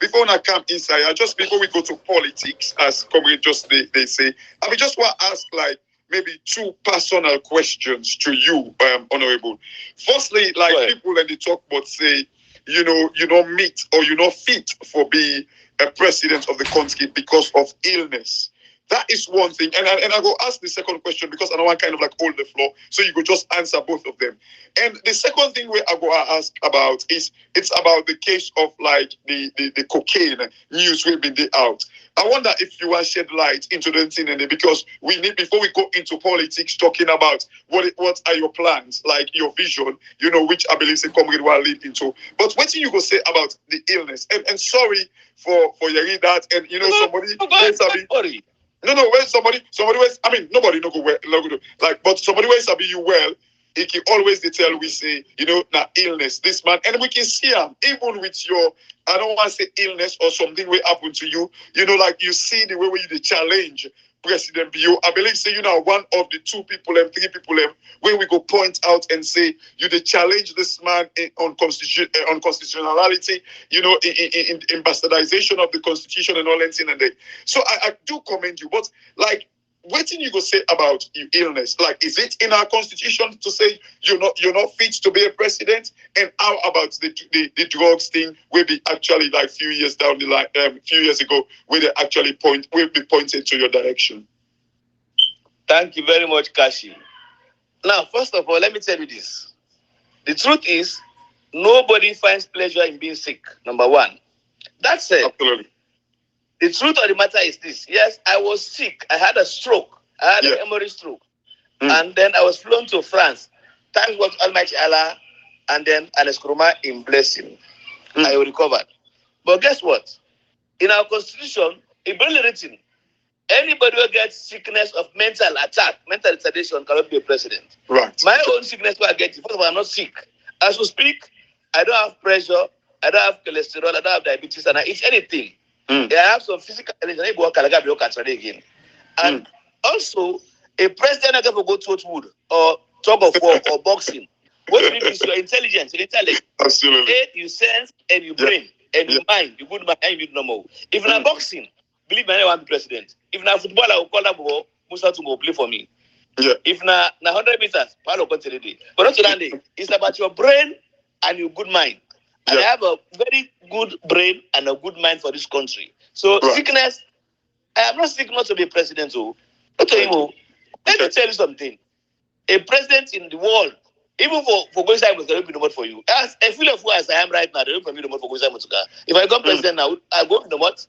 before I come inside, just before we go to politics, as Comrade just they say, I just want to ask like maybe two personal questions to you, Honorable. Firstly, like people when they talk about say, you don't meet or you're not fit for being a president of the country because of illness. That is one thing. And I go ask the second question because I don't want kind of like hold the floor. So you could just answer both of them. And the second thing where I go ask about is it's about the case of like the cocaine news will be out. I wonder if you want to shed light into the thing because we need, before we go into politics, talking about what are your plans, like your vision, which I believe the comrade will lead into. But what do you go say about the illness? And sorry for hearing that. And somebody. No, when somebody was, I mean, nobody no go well, like, but somebody was sabi you well, he can always tell we say, na illness, this man, and we can see him, even with your, I don't want to say illness or something will happen to you, like you see the way you challenge President Bio. I believe say one of the two people and three people when we go point out and say you they challenge this man on constitutionality, in bastardization of the constitution and all that thing and that. So I do commend you, but like what thing you go say about your illness? Like, is it in our constitution to say you're not fit to be a president? And how about the drugs thing? Will be actually like few years down the line, few years ago, where they actually will be pointed to your direction. Thank you very much, Kashi. Now, first of all, let me tell you this: the truth is, nobody finds pleasure in being sick. Number one. That's it. Absolutely. The truth of the matter is this. Yes, I was sick. I had a stroke. I had an hemorrhage stroke. And then I was flown to France. Thanks God to Almighty Allah. And then Aneskroma in blessing. I recovered. But guess what? In our constitution, it's barely written. Anybody who gets sickness of mental attack, mental retardation cannot be a president. Right. My own sickness where I get it. First of all, I'm not sick. As we speak, I don't have pressure. I don't have cholesterol. I don't have diabetes. And I eat anything. I have some physical challenge again. And also, a president never go to wood or tug of war or boxing. What you need is your intelligence, your intellect. Absolutely. You sense and you brain and you mind, you good mind, and you normal. If not boxing, believe me, I want to be president. If not football, I will call up Musa to go play for me. Yeah. If not 100 meters, Paulo continue. But not today. It's about your brain and your good mind. And I have a very good brain and a good mind for this country. So sickness, I am not sick not to be a president. Let me tell you something. A president in the world, even for going Simon, there will be no more for you. As I feel of who as I am right now, there will be no more for going Simon. If I become president now, I go to the what?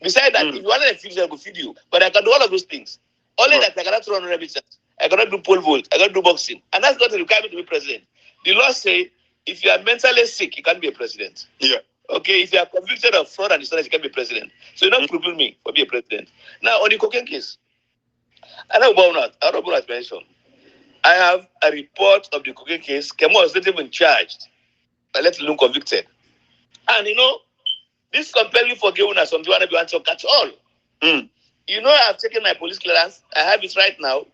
Besides that, if you want to feed you, I will feed you. But I can do all of those things. Only that I cannot run on every chance. I cannot do pole vault. I cannot do boxing. And that's not a requirement to be president. The law say if you are mentally sick, you can't be a president. Yeah. Okay, if you are convicted of fraud and dishonest, you can't be president. So you don't preclude me for being a president. Now, on the cocaine case, I don't want to mention. I have a report of the cocaine case. Kemo was not even charged, let alone convicted. And this compels me for giving us something to answer at all. I have taken my police clearance. I have it right now,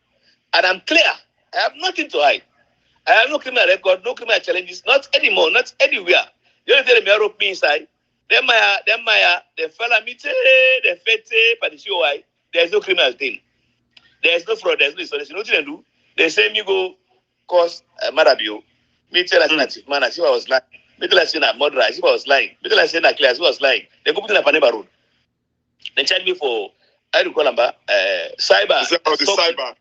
and I'm clear. I have nothing to hide. I have no criminal record, no criminal challenges, not anymore, not anywhere. You only tell me rope me inside. Then fella me the fete, but the COI. There's no criminal thing. There's no fraud. There's no dishonest. You know what they do? They say me go cause Marabio. Me tell us man, as if I was lying. Me tell us a murderer, as if I was lying. Me tell us a clear, as if I was lying. They go put in a Paneba road. They charge me for I recall cyber. Is that the cyber?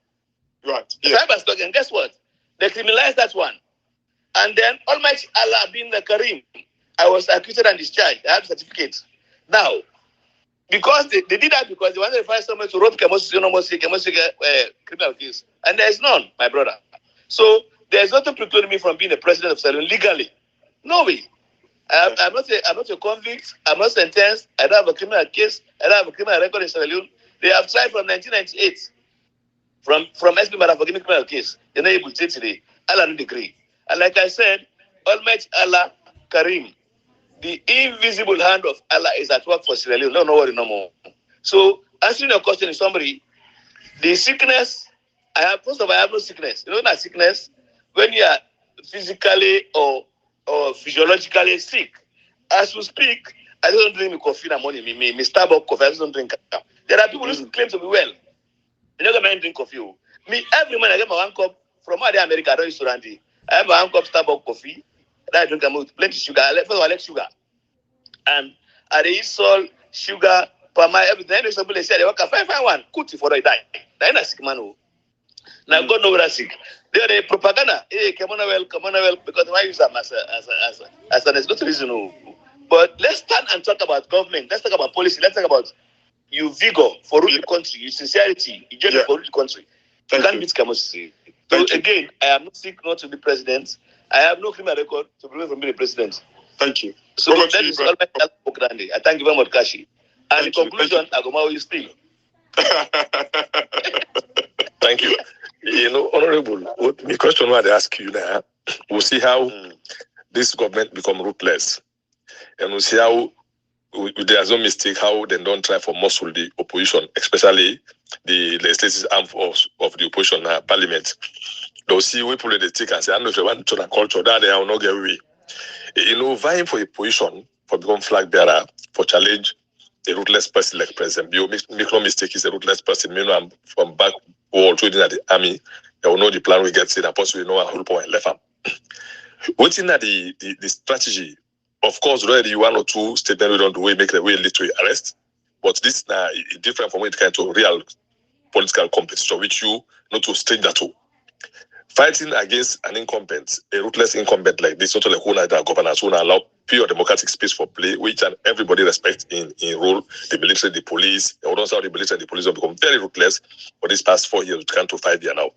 Right. Yeah. Cyber stalking. And guess what? They criminalized that one. And then Almighty Allah being the Karim, I was acquitted and discharged. I have certificate. Now, because they did that because they wanted to find someone to rob criminal case. And there is none, my brother. So there is nothing precluding me from being the president of Saloon legally. No way. I'm not a convict. I'm not sentenced. I don't have a criminal case. I don't have a criminal record in Saloon. They have tried from 1998. From SP Mara for giving criminal case. They're not able to say today. Allah no degree. And like I said, Almighty Allah Karim, the invisible hand of Allah is at work for Sierra Leone. No worry no more. So answering your question in summary, the sickness I have, first of all, I have no sickness. You know that sickness? When you are physically or physiologically sick. As we speak, I don't drink coffee in the morning. Me Starbucks coffee, I just don't drink. There are people who claim to be well. You know, I drink coffee. Me, every morning I get my 1 cup from America. I don't use Surandi. I have my 1 cup Starbucks coffee. Then I drink with plenty of sugar. First of all, I like sugar. And I eat salt, sugar, palm oil, everything. Then somebody say, they work a fine one. Kuti for a die. Then a sick man. Now God knows what I sick. They are the propaganda. Hey, come on well, because why use them as an good reason. But let's stand and talk about government. Let's talk about policy. Let's talk about your vigor for ruling the country, your sincerity, your journey for ruling the country. You can't beat Kamosi. So again, I am not sick not to be president. I have no criminal record to prevent from being a president. Thank you. So that is all I thank you very much, Kashi. And in conclusion, Agoma will still. Thank you. Honorable, the question I ask you now, we'll see how this government become ruthless. And we'll see how there's no mistake how they don't try for muscle the opposition, especially the legislative arm of the opposition parliament. They'll see we pull the take and say, I don't know if you want to culture that they will not get away. Vying for a position, for become flag bearer, for challenge a ruthless person like President Bio. Make no mistake, he's a ruthless person. I'm from back war trading at the army. They will know the plan we get in and possibly know how to left him. What's in the strategy? Of course, already 1 or 2 statements we don't do we make the way lead to arrest. But this now is different from when it comes to real political competition, which you not to stage that to. Fighting against an incumbent, a ruthless incumbent like this, not like who that governors who allow pure democratic space for play, which everybody respects in role, the military, the police. I don't say the military and the police have become very ruthless for these past 4 years, we can't to 5 years now.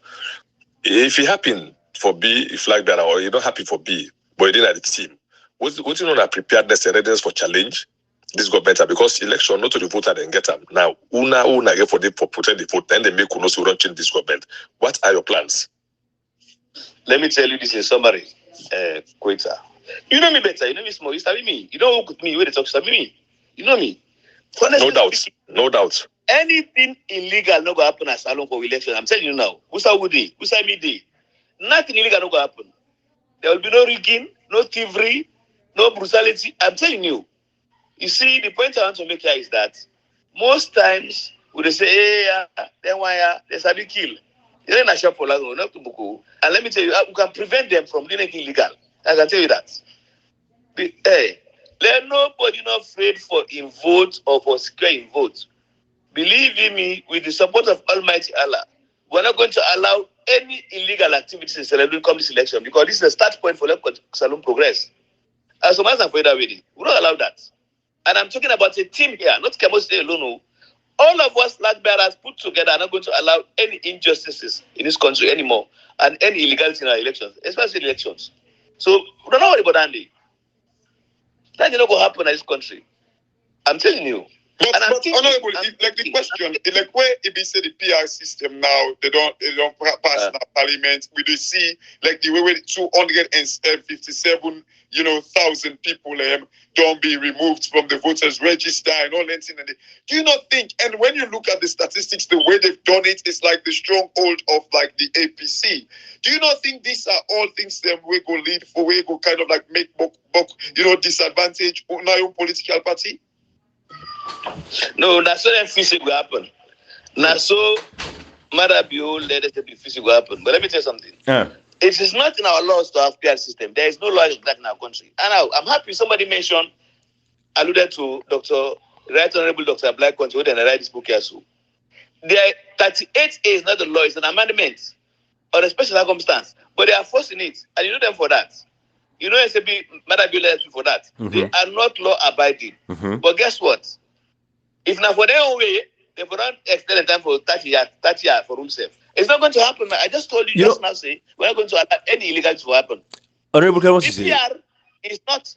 If you happen for B, a flag bearer, or you're not happy for B, but you didn't have the team, what you know that preparedness and readiness for challenge this government, because election not to the voter then get them. Now, una get for protect the vote, then they make no so don't change this government. What are your plans? Let me tell you this in summary, Queta. You know me better, you know me small, you study me. You don't work with me, where they talk, study me. You know me. Honestly, no doubt. Anything illegal no go happen as Salon for election. I'm telling you now. Who's me day? Nothing illegal no go happen. There will be no rigging, no thievery, no brutality. I'm telling you. You see, the point I want to make here is that most times when they say, hey, then why there's a big kill. They're not shop for long, not to Buku. And let me tell you, we can prevent them from doing anything illegal. I can tell you that. Let nobody not afraid for in vote or for secure in vote. Believe in me, with the support of Almighty Allah, we're not going to allow any illegal activities in Sierra Leone come this election, because this is the start point for Salon progress. As a matter of fact, we don't allow that. And I'm talking about a team here, not Kemo State alone. All of us flag bearers put together are not going to allow any injustices in this country anymore and any illegality in our elections, especially elections. So don't worry about Andy. That's not going to happen in this country. I'm telling you. But honorable, like the question, like where if we say the PR system now, they don't pass in parliament. We do see like the way 257, thousand people don't be removed from the voters register and all that thing. Do you not think? And when you look at the statistics, the way they've done it is like the stronghold of like the APC. Do you not think these are all things that we go lead for? We go kind of like make disadvantage on our own political party? No, that's what physical will happen. Now, so Marabio let us be physical happen. But let me tell you something. It is not in our laws to have PR system. There is no law like that in our country. And now, I'm happy somebody alluded to Right Honorable Dr. Black Country, when they write this book here. So, the 38A is not the law, it's an amendment or a special circumstance. But they are forcing it, and you know them for that. You know SAB, Marabio let us for that. Mm-hmm. They are not law abiding. Mm-hmm. But guess what? If not for their own way, they will not extend the time for 30 years for himself. It's not going to happen. I just told you just now, say, we're not going to allow any illegality to happen. Honorable PPR is not.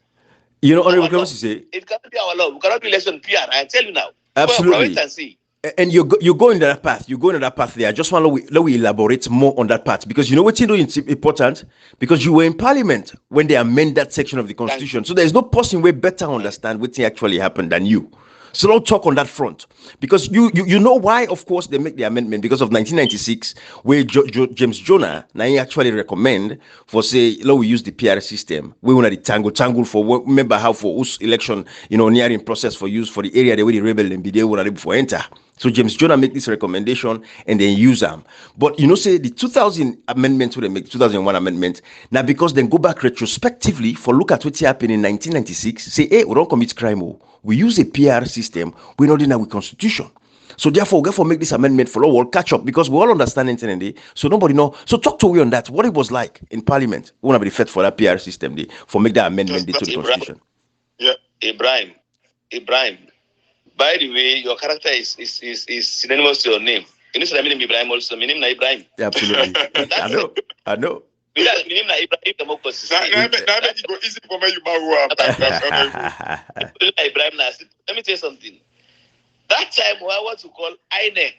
Honorable Kamasi, it cannot be our law. We cannot be election PR. I tell you now. Absolutely. Wait and see. And you're going that path. You're going that path there. I just want to elaborate more on that part because you know what's important? Because you were in parliament when they amend that section of the constitution. So there's no person way better understand what actually happened than you. So don't talk on that front because you know why, of course, they make the amendment because of 1996 where James Jonah now he actually recommend for say we use the PR system. We want the tangle for remember how for us election nearing process for use for the area they where the rebel and be there were able for enter. So James Jonah make this recommendation and then use them. But say the 2000 amendment to they make 2001 amendment now because then go back retrospectively for look at what happened in 1996. Say, hey, we don't commit crime. We use a PR system. We know in our constitution. So therefore make this amendment for all catch up because we all understand it. So nobody know. So talk to me on that. What it was like in Parliament. We want to be fed for that PR system for make that amendment to the constitution. Yeah, Ibrahim. By the way, your character is synonymous to your name. You know my name Ibrahim also. My name is Ibrahim. Yeah, absolutely. I know. Let me tell you something. That time we had what to call INEC,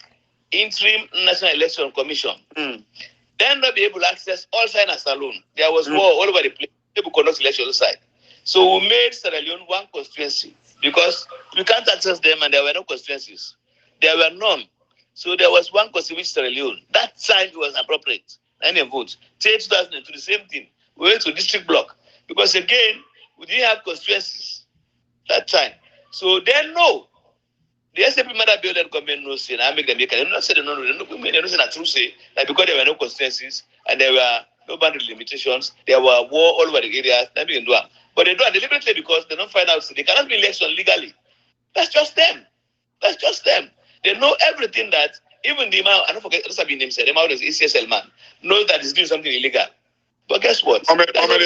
Interim National Election Commission. Then not be able to access all sides of saloon. There was war all over the place. People conduct election outside. So we made Sierra Leone one constituency because we can't access them and there were no constituencies. There were none. So there was one constituency Sierra Leone. That time it was appropriate. 9 votes. Till 2002, the same thing. We went to district block because again we didn't have constituencies that time. So then no, the SAP matter bill and comment no say. I make them make. They not say no. They not say that true say that because there were no constituencies and there were no boundary limitations. There were war all over the areas. They can do it, but they do it deliberately because they don't find out. So they cannot be election legally. That's just them. They know everything that. Even the man, I don't forget, that's name said, the man is ECSL man, knows that he's doing something illegal. But guess what? Mohamed Kone.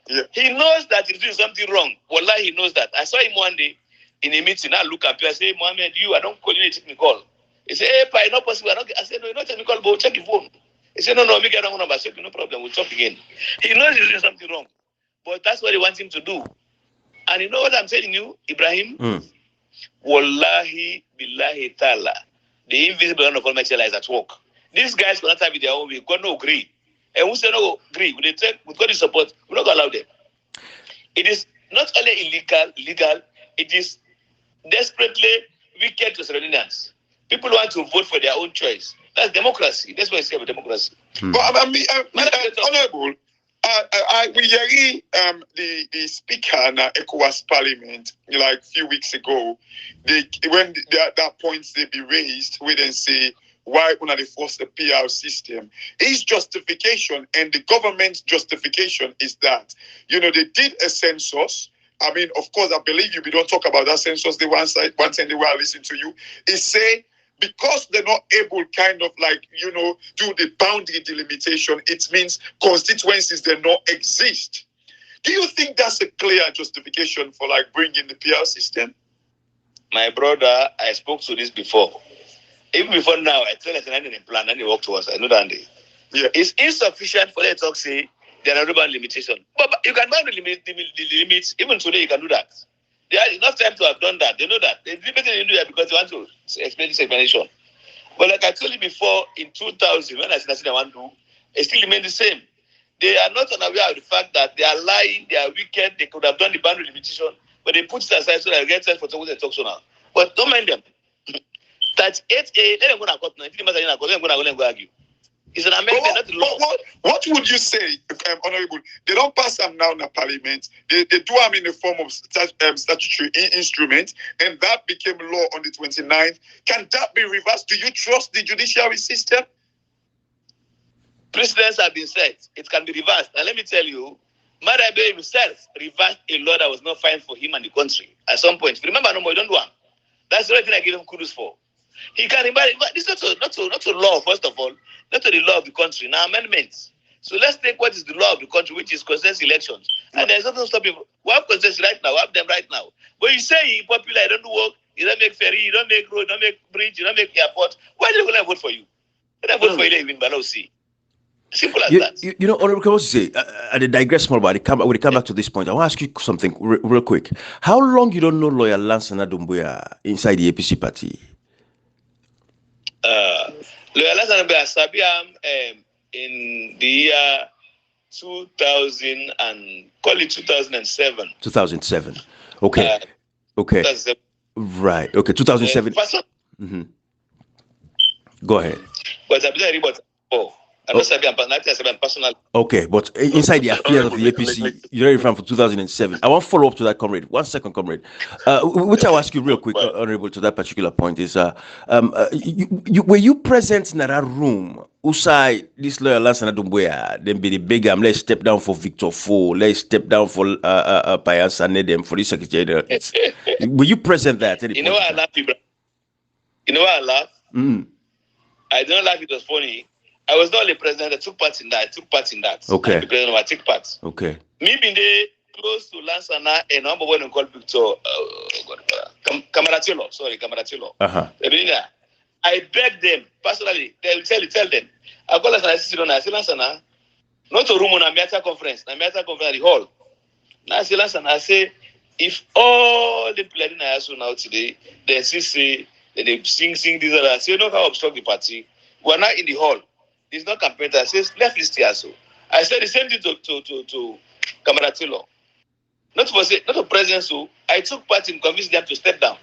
Yeah. He knows that he's doing something wrong. Wallahi, he knows that. I saw him one day in a meeting. I look at him, I say, Mohamed, I don't call you a technical. He said, hey, Pa, not possible. I said, no, not technical, but check your phone. He said, no, me get wrong number. I said, no problem, we'll talk again. He knows he's doing something wrong. But that's what he wants him to do. And you know what I'm telling you, Ibrahim? Wallahi, billahi, ta'ala. The invisible hand of Almighty Allah is at work. These guys cannot have it their own way. God no agree. And who say no agree? With God's support, we're not going to allow them. It is not only illegal, it is desperately wicked to Sierra Leoneans. People want to vote for their own choice. That's democracy. That's what I say about democracy. But honorable, we hear the speaker in ECOWAS Parliament like a few weeks ago. When that points they be raised, we then say why when they force the PR system. His justification and the government's justification is that they did a census. I mean, of course, I believe you. We don't talk about that census. The one time they were listening to you, is say. Because they're not able kind of do the boundary delimitation, it means constituencies do not exist. Do you think that's a clear justification for like bringing the PR system? My brother, I spoke to this before. Even before now, I tell us I didn't plan and they work towards. I know that day. Yeah. It's insufficient for them to talk, say there are urban limitations. But you can find the limits. Even today, you can do that. They had enough time to have done that. They know that. They didn't do that because they want to explain this explanation. But like I told you before, in 2000, when I said I want to do, it still remains the same. They are not unaware of the fact that they are lying, they are wicked, they could have done the boundary limitation, but they put it aside so that they get set for someone they talk so now. But don't mind them. That's 8A, let them go to court now. If you let them go argue. It's an amendment, not the law. What would you say, Honorable? They don't pass them now in the parliament. They do them in the form of statutory instrument, and that became law on the 29th. Can that be reversed? Do you trust the judiciary system? Precedents have been set. It can be reversed. Now let me tell you, Madabe himself reversed a law that was not fine for him and the country at some point. If you remember, no more, you don't do one. That's the only thing I give him kudos for. He can reverse. This is not to law, first of all, not to the law of the country. Now amendments. So let's take what is the law of the country, which is consensus elections. And there's nothing stopping. We have consensus right now. We have them right now. But you say you're popular, you don't do work, you don't make ferry, you don't make road, you don't make bridge, you don't make airport. Why do they going to vote for you? They don't vote for you even below C. Simple as that. You know, Honorable, can I say, I digress small, but when we come back to this point, I want to ask you something real quick. How long you don't know lawyer Lansana Doumbouya inside the APC party? Lawyer Lansana Doumbouya Sabiam in the year 2000 and call it 2007. 2007. Okay. Okay. 2007. Right. Okay. 2007. Mm-hmm. Go ahead. But I'm very personal. Okay, but inside the affairs of the APC, you're referring for 2007. I want to follow up to that, comrade. 1 second, comrade. Which I'll ask you real quick, Honorable, to that particular point is, were you present in that room? Usai this lawyer Lansana Doumbouya, then be the big let's step down for Victor Fo, let's step down for Pius and them for the secretary. Were you present there? You know why I laugh, Ibrahim? You know why I laugh? Mm. I don't laugh, it was funny. I was not only president, I took part in that. Okay. The president, I take part. Okay. Me being there close to Lansana and number one in called Victor Camaratilo. Uh-huh. I beg them personally. They will tell them. I call Lansana, I say Lansana, not a room on a Miata conference, at the hall. Now I say Lansana, I say, if all the people in Ayasu now today, they say, they sing this and that, say, you know how obstruct the party. We're not in the hall. It's not campaign. I says left list here. So I said the same thing to Camaratilo. Not to president. So I took part in convincing them to step down.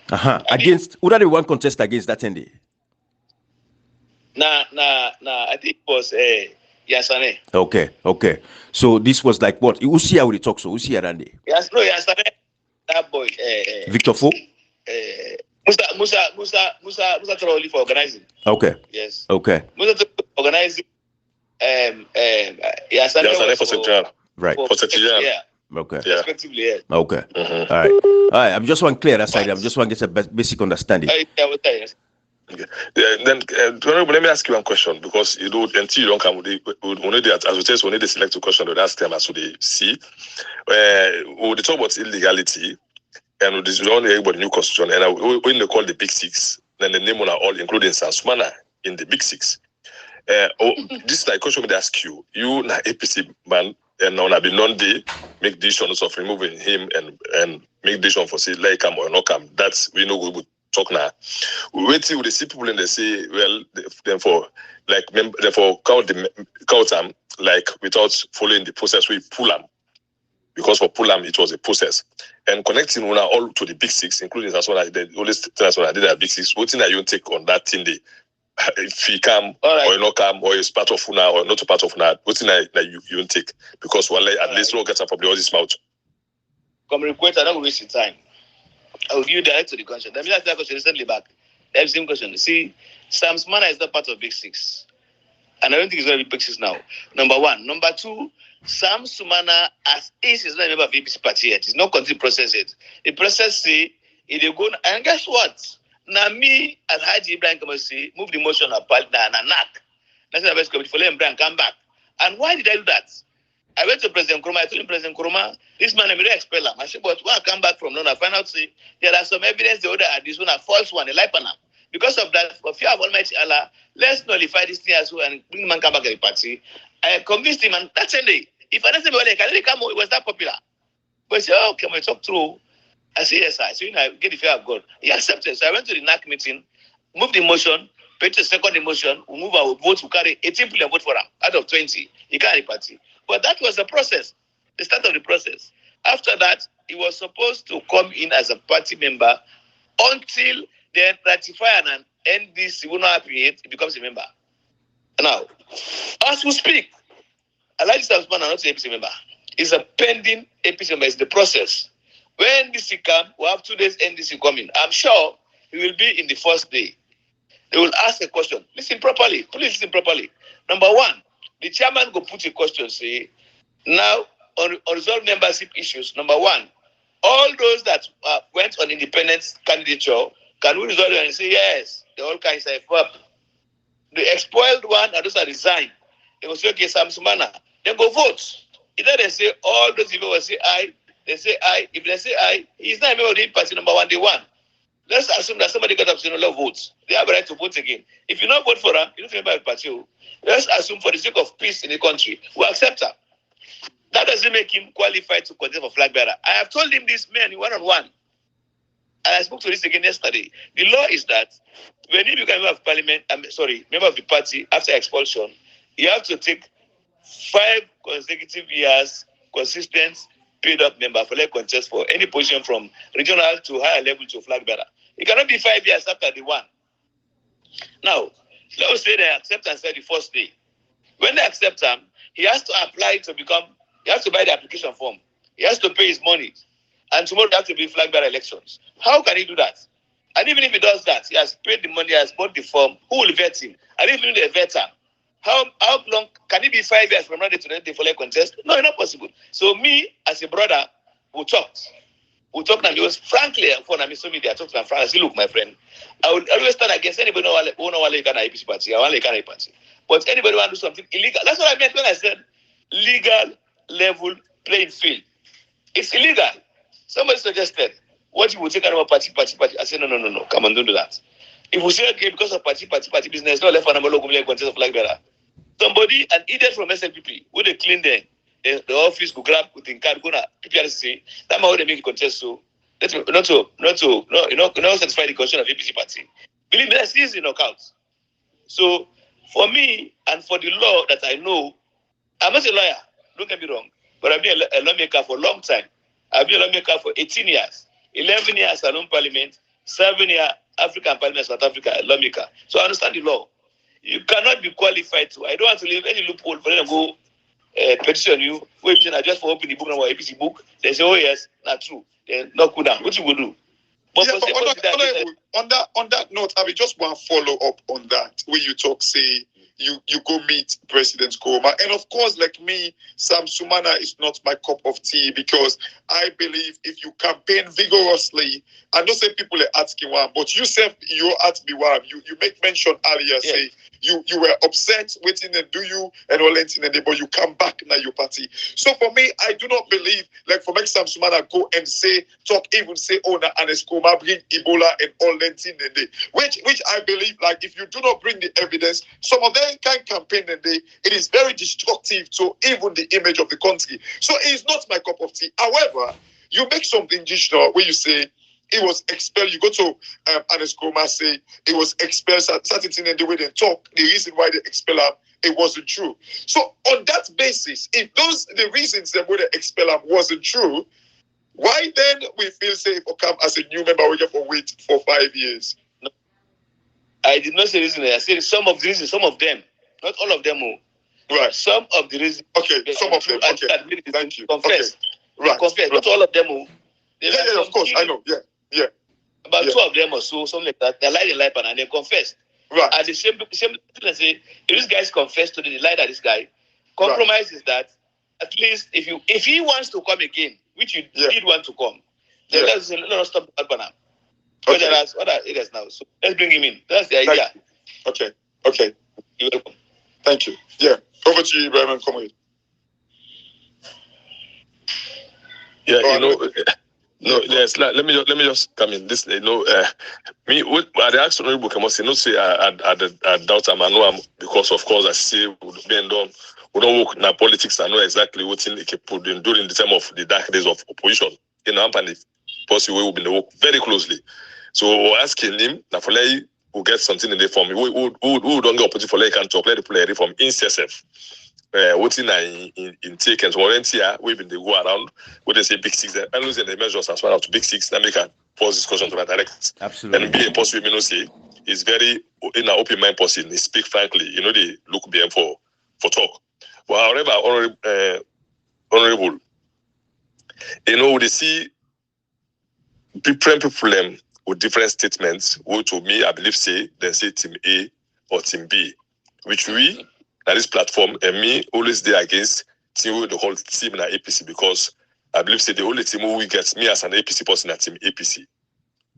Against who are the one contest against that Sunday? Nah. I think it was Yasane. Okay. So this was like what? Usia will talk so Usia Rande. Yes, no, Yasane. That boy. Victor Fo. Musa Traoli for organizing. Okay. Yes. Okay. Musa organizing. Yasane for Secretary. Right. For Secretary. Yeah. Okay. Yeah. Respectively, yeah. Okay. Mm-hmm. All right. I'm just want to clear that side. I'm just want to get a basic understanding. Yes. Okay. Then, let me ask you one question because you know until you don't come with as we say, we need to select a question to ask them as we see. We talk about illegality. And this is only everybody new constitution. And when they call the Big Six, then the name on all, including Sansumana in the Big Six. This is like a question they ask you. You na APC man, and on a be non-day make decisions of removing him and make decision for say like come or not come. That's we know we would talk now. We wait till they see people and they say, well, then for like therefore count them like without following the process we pull them. Because for Pulam, it was a process. And connecting all to the Big Six, including Sansona, the only Sansona did a Big Six. What thing that you take on that thing day? If he come or you not come, or it's part of Una or not a part of Una, what thing that you take? Because at least we'll get up from the all this mouth. Come request, I don't waste your time. I will give you direct to the question. Let me ask that question recently back. The same question. See, Sam Smana is not part of Big Six. And I don't think it's going to be Big Six now. Number one. Number two, Sam Sumana as is not a member of APC party yet. It's not continued process yet. The process say it will go and guess what? Now me and Haji Ibrahim Kamasi move the motion of Palda and Anak. That's the best committee for them Ibrahim come back. And why did I do that? I went to President Nkrumah. I told him, President Nkrumah, this man, I'm going to expel him. I said, but when I come back from London, I find out, see, there are some evidence the other this one, a false one, a lie panel. Because of that, for fear of Almighty Allah, let's nullify this thing as well and bring the man come back to the party. I convinced him, and that same day, if I didn't say, well, can they come? It was that popular. But he said, oh, can we talk through? I said, yes, sir. So, I get the fear of God. He accepted. So I went to the NAC meeting, moved the motion, paid the second emotion, we move our votes, we carry 18 people and vote for him out of 20. He carry the party. But that was the process, the start of the process. After that, he was supposed to come in as a party member until they ratify and end this civil period, he becomes a member. Now, as we speak, I like this man not an APC member. It's a pending APC member, it's the process. When NDC comes, we have 2 days NDC coming. I'm sure he will be in the first day. They will ask a question. Listen properly. Please listen properly. Number one, the chairman will put a question, say, now, on unresolved membership issues, number one, all those that went on independent candidature, can we resolve it and say, yes, the all kinds of up. The expelled one, and those are resigned. They will say, okay, Sam Sumana. Then go vote. Either they say, all those people will say aye, they say aye. If they say aye, he's not a member of the party number one, they won. Let's assume that somebody got up to no votes. They have a right to vote again. If you don't vote for them, you don't remember the party. Let's assume for the sake of peace in the country, we accept her. That doesn't make him qualified to contest for flag bearer. I have told him this man one-on-one. And I spoke to this again yesterday. The law is that when you become member of parliament, member of the party after expulsion, you have to take 5 consecutive years consistent paid up member for like contest for any position from regional to higher level to flag bearer. It cannot be 5 years after the one. Now, let us say they accept and say the first day. When they accept him, he has to apply to become, he has to buy the application form. He has to pay his money. And tomorrow there has to be flag bearer elections. How can he do that? And even if he does that, he has paid the money, he has bought the form, who will vet him? And even if they vet him, how long can it be 5 years from now to the for like contest? No, it's not possible. So me, as a brother, we talked. We talked now because frankly, for me, so media, I talked to my friend. I said, look, my friend, I will always stand against anybody who want to APC party. I want to party. But anybody who want to do something illegal. That's what I meant when I said legal level playing field. It's illegal. Somebody suggested, what if we take another party? I said, no. Come on, don't do that. If we say, okay, because of party business, no left for number local contest of flag bearer. Somebody, an idiot from SLPP, who they clean the office, go grab, go think, go na PPRC, that man, they make a contest, so not satisfy the constitution of APC party. Believe me, that's easy knockout. So, for me, and for the law that I know, I'm not a lawyer, don't get me wrong, but I've been a lawmaker for a long time. I've been a lawmaker for 18 years, 11 years Salon Parliament, 7 years African Parliament, South Africa, a lawmaker. So I understand the law. You cannot be qualified to. I don't want to leave any loophole for them to go petition you. Wait, I just for open the book now, APC book. They say, oh yes, not true. Then not good down. What you will do? But on that note, I will just want to follow up on that. Where you talk, say, you go meet President Nkrumah. And of course, like me, Sam Sumana is not my cup of tea because I believe if you campaign vigorously, I don't say people are asking one, but you said you asked me one. You make mention earlier, say you were upset waiting and do you and all that, but you come back now your party. So for me, I do not believe like for make Sam Sumana go and even say na and Nkrumah bring Ebola and all that, which I believe like if you do not bring the evidence, some of them can campaign and it is very destructive to even the image of the country. So it is not my cup of tea. However, you make something additional where you say it was expelled. You go to Nkrumah say it was expelled, certain thing and the way they talk, the reason why they expel him, it wasn't true. So on that basis, if the reasons that why they expel him wasn't true, why then we feel safe or come as a new member we get for wait for 5 years? No. I did not say reason. I said some of the reasons, some of them, not all of them. Right. Some of the reasons. Okay, some of them. Okay. Thank you. Confess. Okay. Right. Confess. Not all of them. Yeah, of course. I know. Yeah. About 2 of them or so, something like that. They lied in life and they confessed. Right. And the same thing I say, if these guys confess to the lie that this guy, compromise is that at least if he wants to come again, which you did want to come, then let us stop that banana. Okay. What are it is now? So let's bring him in. That's the idea. Okay. You're welcome. Thank you. Yeah. Over to you, Ibrahim, and come with. Yeah, no, yes. Let me just come in. This, me. I asked Honorable Kemosi. No, say I doubt him. I know him because, of course, I see being done. We don't work in politics. I know exactly what he can put in during the time of the dark days of opposition. And possibly we will be work very closely. So we're asking him that for will get something in the form. We don't get opportunity for can talk. Let the player from in CSF. What's in take and warranty we've been go around with they say big six and losing the measures as well to big six that make a pause discussion to direct. Absolutely. And be a possible say is very in an open mind person. He speak frankly, they look BM for talk. But however, honorable, they see different people with different statements, who to me I believe say they say team A or team B, which we at this platform and me always there against team the whole team in our APC because I believe say the only team who we get me as an APC person at team APC.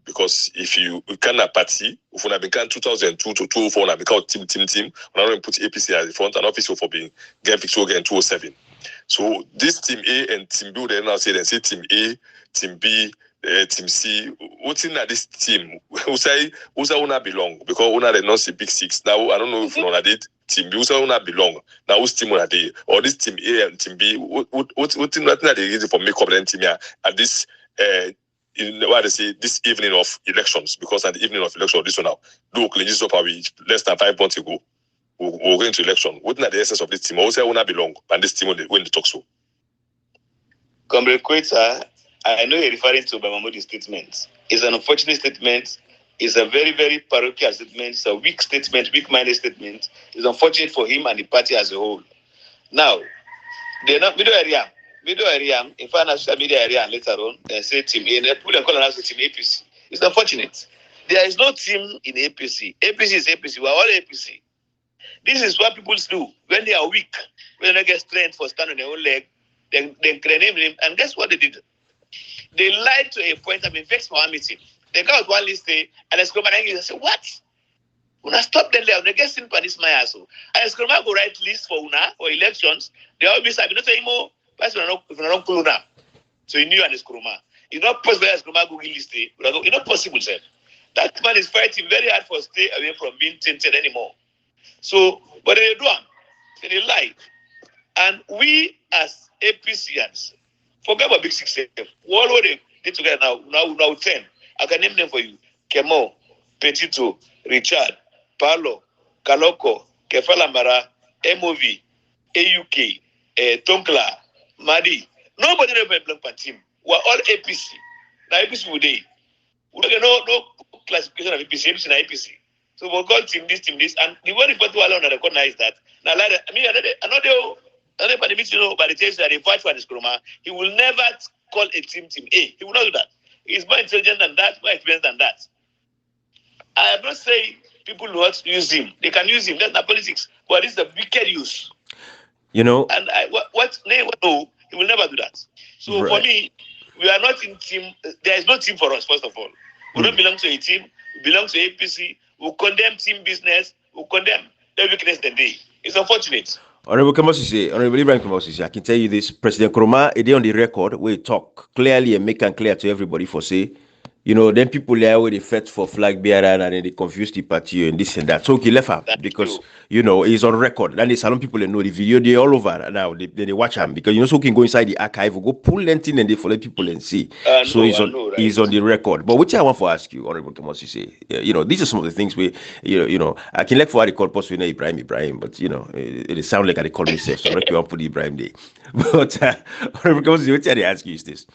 Because if you can a party, if we have been 2002 to 2004, and become team, when I put APC at the front and office for being get victory again 2007. So this team A and team B, they now say team A, team B, team C. What's in this team? Who say una belong? Because una they not see big six. Now I don't know if una did team B. Who say una belong? Now who's team una they? Or this team A and team B? What's nothing that they use for make up the team here at this what they say this evening of elections? Because at the evening of election, this one now, look, less than 5 months ago, we're going to election. What is the essence of this team? Who say una belong? And this team when they talk so. Comrade Quetta, I know you're referring to Bamamudi's statement. It's an unfortunate statement. It's a very, very parochial statement. It's a weak statement, weak-minded statement. It's unfortunate for him and the party as a whole. Now, they're not middle area, in fact, social media area, and later on, they say team A, and they put them calling us team APC. It's unfortunate. There is no team in APC. APC is APC. We're all APC. This is what people do when they are weak, when they get strength for standing on their own leg, then they name him. And guess what they did? They lied to a point. I've been vexed for our meeting. They got out one list day, and let's go back and say, what? Una stop them there. They get seen by this my asshole. And let's go write list for Una or elections. They all be saying, not anymore. If you're not cool now. So you knew and Eskroma. It's not possible as Eskroma Google list. It's not possible, sir. That man is fighting very hard for stay away from being tainted anymore. So, but they do it. They lie. And we as APCians, forget about Big Six. What would they get together now 10. I can name them for you. Kemo, Petito, Richard, Paolo, Kaloko, Kefalamara, MOV, AUK, Tonkla, Madi. Nobody ever belong to team. We're all APC. Now APC would they. We don't no classification of APC. APC na APC. So we'll call team this, and the one important one I recognize that. Now, I mean, another by the meeting, by the case that they fight for this Kroma, he will never call a team A. He will not do that. He's more intelligent than that, more experienced than that. I am not saying people who want to use him. They can use him. That's not politics. But it's a wicked use. And no, he will never do that. So for me, we are not in team. There is no team for us, first of all. We don't belong to a team. We belong to APC. We condemn team business. We condemn the weakness that day. It's unfortunate. Honorable Ibrahim Kamosisi, I can tell you this. President Nkrumah, a day on the record, we talk clearly and make it clear to everybody for say, then people there where they fight for flag bearer and then they confuse the party and this and that. So he left her because he's on record. And the Salon people know the video, they all over now. They watch him because so can go inside the archive, go pull anything and they follow people and see. So he's on the record. But which I want to ask you, Honorable Kamosisi, these are some of the things we I can like for what they call post Ibrahim, but it sounds like I call myself, so I don't want to put Ibrahim there. But Honorable Kamosisi, what I ask you is this.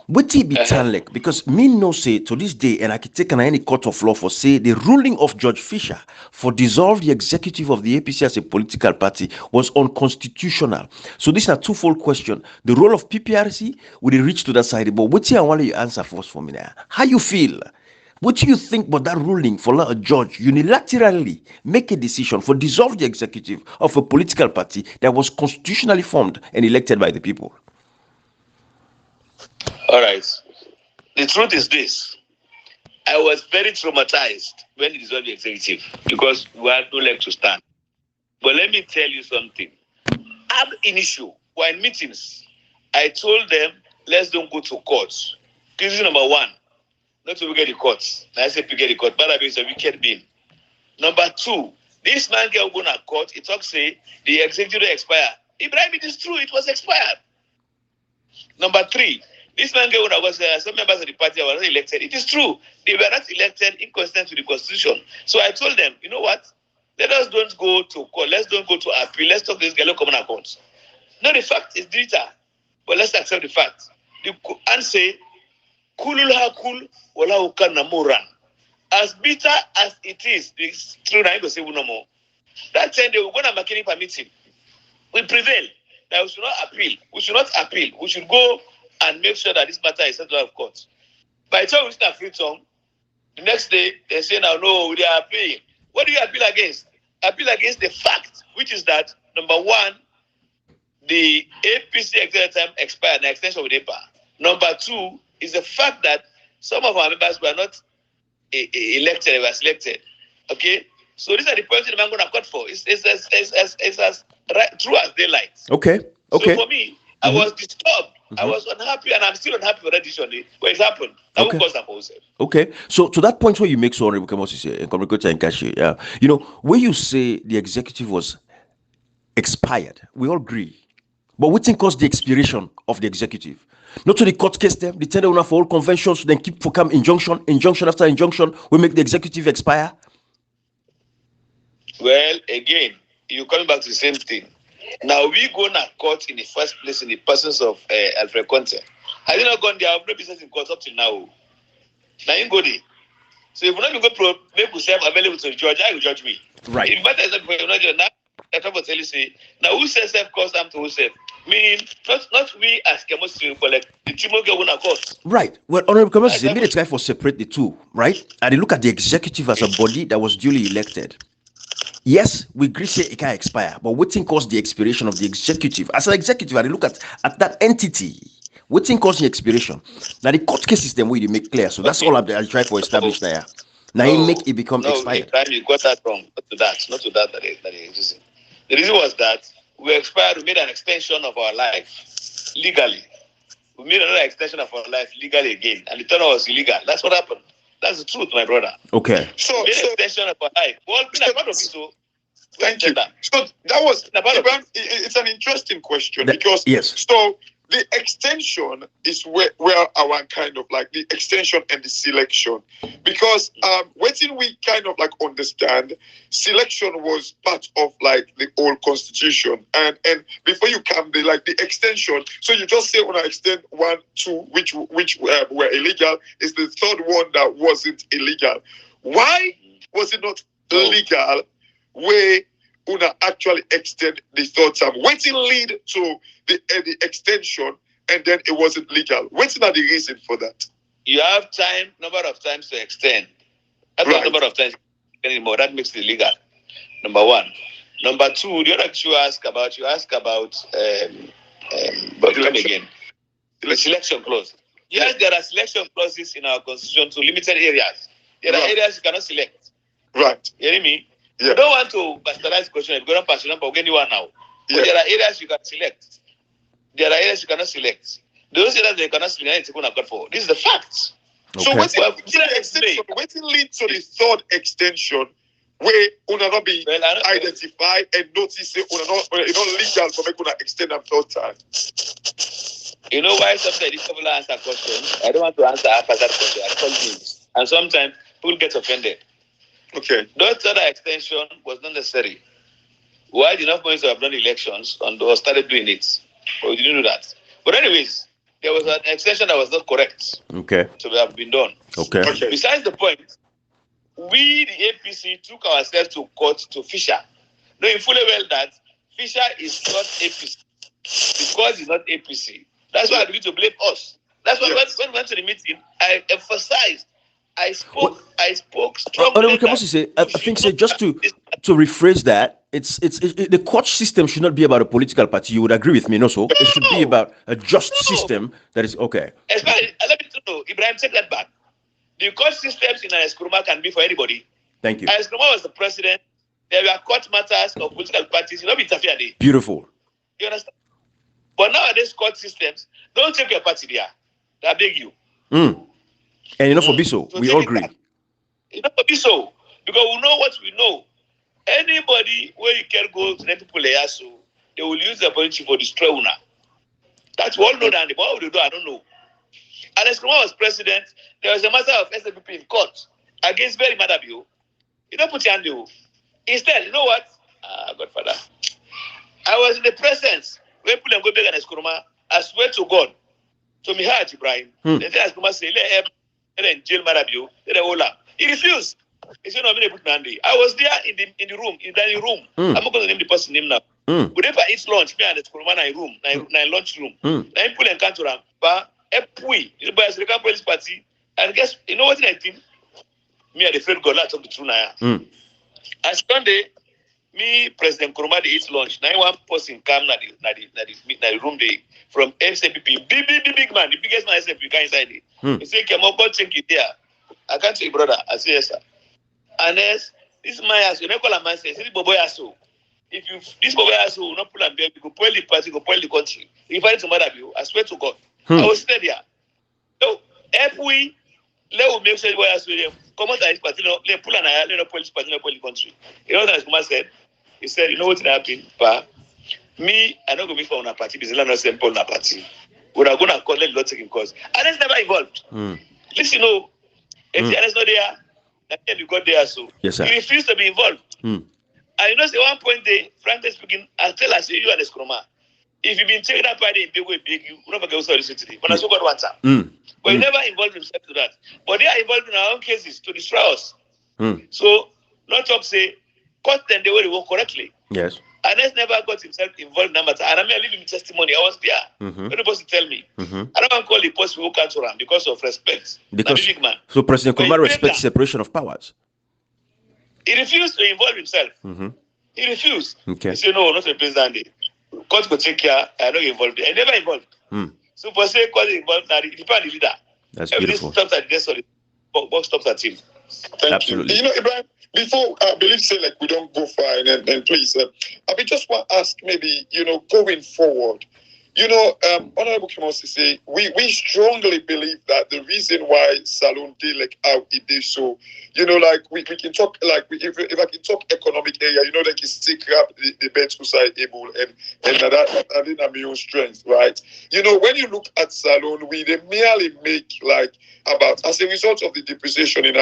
What it be like? Because me no say to this day, and I can take any court of law for say the ruling of Judge Fisher for dissolve the executive of the APC as a political party was unconstitutional. So this is a twofold question. The role of PPRC, will it reach to that side? But what I want you answer first for me now. How you feel? What do you think about that ruling for a judge unilaterally make a decision for dissolve the executive of a political party that was constitutionally formed and elected by the people? All right. The truth is this. I was very traumatized when it dissolved the executive because we had no leg to stand. But let me tell you something. Ab initio, while in meetings, I told them let's don't go to courts. Reason number one, not to get the courts. I say to get the court, but that means a wicked being. Number two, this man can go to court. It talks say the executive expire. Ibrahim, it is true. It was expired. Number three, this man was some members of the party were not elected. It is true. They were not elected inconsistent with the constitution. So I told them, you know what? Let us don't go to court. Let's don't go to appeal. Let's talk to this Gallo Common Court. No, the fact is bitter, but let's accept the fact. And say, kulul hakul wala ukana moran. As bitter as it is, it's true. I go say no more. That time they were going to make any permitting. We prevail. That we should not appeal. We should not appeal. We should go and make sure that this matter is settled out of court. By the time we start free tongue, the next day they say now no, they are appealing. What do you appeal against? Appeal against the fact, which is that number one, the APC executive time expired and extension with EPA. Number two is the fact that some of our members were not elected, they were selected. Okay? So these are the points that I'm going to cut for. It's as right, true as daylight. Okay. So for me, I was disturbed. I was unhappy, and I'm still unhappy with that decision. When it happened, that will cause a process. Okay. So to that point where you make so honorable Kamosi and Kashi, you know, when you say the executive was expired, we all agree. But what thing caused the expiration of the executive? Not to the court case them, the tender owner for all conventions, then keep for come injunction after injunction, we make the executive expire. Well, again, you're coming back to the same thing. Now we go to court in the first place in the presence of Alfred Conte. Had you not gone there, I have no business in court up till now. Now you go there. So if we're not going to make yourself available to the judge, I will judge me. Right. If matter is not going to now, I try to tell you say, now who says self cost them to who self? Meaning not we as Kemos to collect the team will go on court. Right. Well, honorable Kamosi, they made a try for separate the two, right? And they look at the executive as a body that was duly elected. Yes, we agree say it can expire, but what thing caused the expiration of the executive? As an executive, I look at that entity. What thing caused the expiration? Now the court case system where they make clear. So that's all I try for establish there. Now he make it become expired. No, you got that wrong. Not to that exists. The reason was that we expired. We made an extension of our life legally. We made another extension of our life legally again, and the turn was illegal. That's what happened. That's the truth, my brother. Okay. So extension of our life. Well, thank you. So that was it's an interesting question because so the extension is where our kind of like the extension and the selection, because when we kind of like understand selection was part of like the old constitution, and before you come the extension, so you just say when I extend 1, 2 which were illegal is the third one that wasn't illegal. Why was it not illegal where una actually extend the third time? Waiting lead to the extension and then it wasn't legal. What's not the reason for that? You have number of times to extend. That's not number of times anymore. That makes it illegal. Number one. Number two, the other you ask about but come again. The selection clause. Yes, there are selection clauses in our constitution to limited areas. There are areas you cannot select. Right. You hear me? Yeah. You don't want to bastardize the question. If you don't pass your number, anyone now. But there are areas you can select. There are areas you cannot select. Those areas they cannot select, it's going to for. This is the fact. Okay. So what's lead to the third extension where una not be identified and notice say una not legal for make una extend them third time? You know why sometimes these people answer questions? I don't want to answer after that question. I call names. And sometimes people get offended. Okay. That other extension was not necessary. Why did not have done elections and started doing it? Or we didn't do that. But anyways, there was an extension that was not correct. Okay. So we have been done. Okay. Besides the point, we, the APC, took ourselves to court to Fisher, knowing fully well that Fisher is not APC. Because he's not APC. That's why I begin to blame us. That's why when we went to the meeting, I emphasized, I spoke strongly. I think just to rephrase that, it's the court system should not be about a political party. You would agree with me, no? So it should be about a just system that is okay. Especially, let me know, Ibrahim, take that back. The court systems in an Eskruma can be for anybody. Thank you. Eskruma was the president. There were court matters of political parties. You know, interfere. Beautiful. You understand? But nowadays, court systems, Don't take your party there. I beg you. And for Biso, we all agree. For Biso, because we know what we know. Anybody where you can go to the people there, so they will use the opportunity for destroy una. That's what we all know. And what will they do? I don't know. And as Kumar was president, there was a matter of SNPP in court against Barry Madabio. You don't put your hand there. Instead, you know what? Godfather. I was in the presence when people go back and Eskuruma. I swear to God, to me heart, Ibrahim. They say Eskuruma say, let him jail Madabio, let him hold up. He refused. He said, no, I'm going to put Nandi. I was there in the room, in the dining room. I'm not going to name the person name now. We never eat lunch, me and Eskuruma in room, in lunch room. Then people in Kanturam, but Epui, the boys, the police party, and guess, you know what I think? Me and the friend God, let's talk the truth now. As Sunday, me, President Kuruma, they eat lunch. Now one person come na the room they from SNPP, big man, the biggest man SNPP guy inside it. He say, "Come on, go check it there." I can't say, brother. I say, yes, sir. And yes, this man has, you know, call a man say, "This boy has so. If you this boy has so, not pull and bear, you go spoil the party, go spoil the country. If I to mother you, I swear to God, I was steady there. So, if we let make sure the boy has so, come out of this party, let pull and let not police party, not pull the country. You know what Kumar said? He said, you know what happened, pa? Me, I don't go be for una party, because I'm not saying Paul na party. We are going to call it lot taking cause. And it's never involved. Listen, if the is not there, then you got there, so yes, sir. He refused to be involved. And you know, at one point, frankly speaking, I tell us, you and the Skroma, if you've been taken up by the big way, you will never go to the city. But I still got one time. But he never involved himself to that. But they are involved in our own cases to destroy us. So, not talk say, cut them the way they work correctly. Yes. And he's never got himself involved in that matter. And I mean, I live in testimony. I was there. Nobody to tell me. I don't want to call the post who can't run because of respect. Because big man. So President Kumar respects separation of powers. He refused to involve himself. He refused. Okay. He said, no, not the president. Court could take care. I don't get involved. I never involved. So for say court involved, now it depends on the leader. That's everything beautiful. Stops at this, sorry. Box stops at him. Thank Absolutely. you. You know, Ibrahim, before I believe say like we don't go far and please, I just want to ask maybe, you know, going forward, you know, Honorable Kimosi say we strongly believe that the reason why Salon did like how it did so, you know, like we can talk like if I can talk economic area, you know, like you still grab the bench side able and that I didn't have my own strength, right? You know, when you look at Salon, we they merely make like about as a result of the depreciation in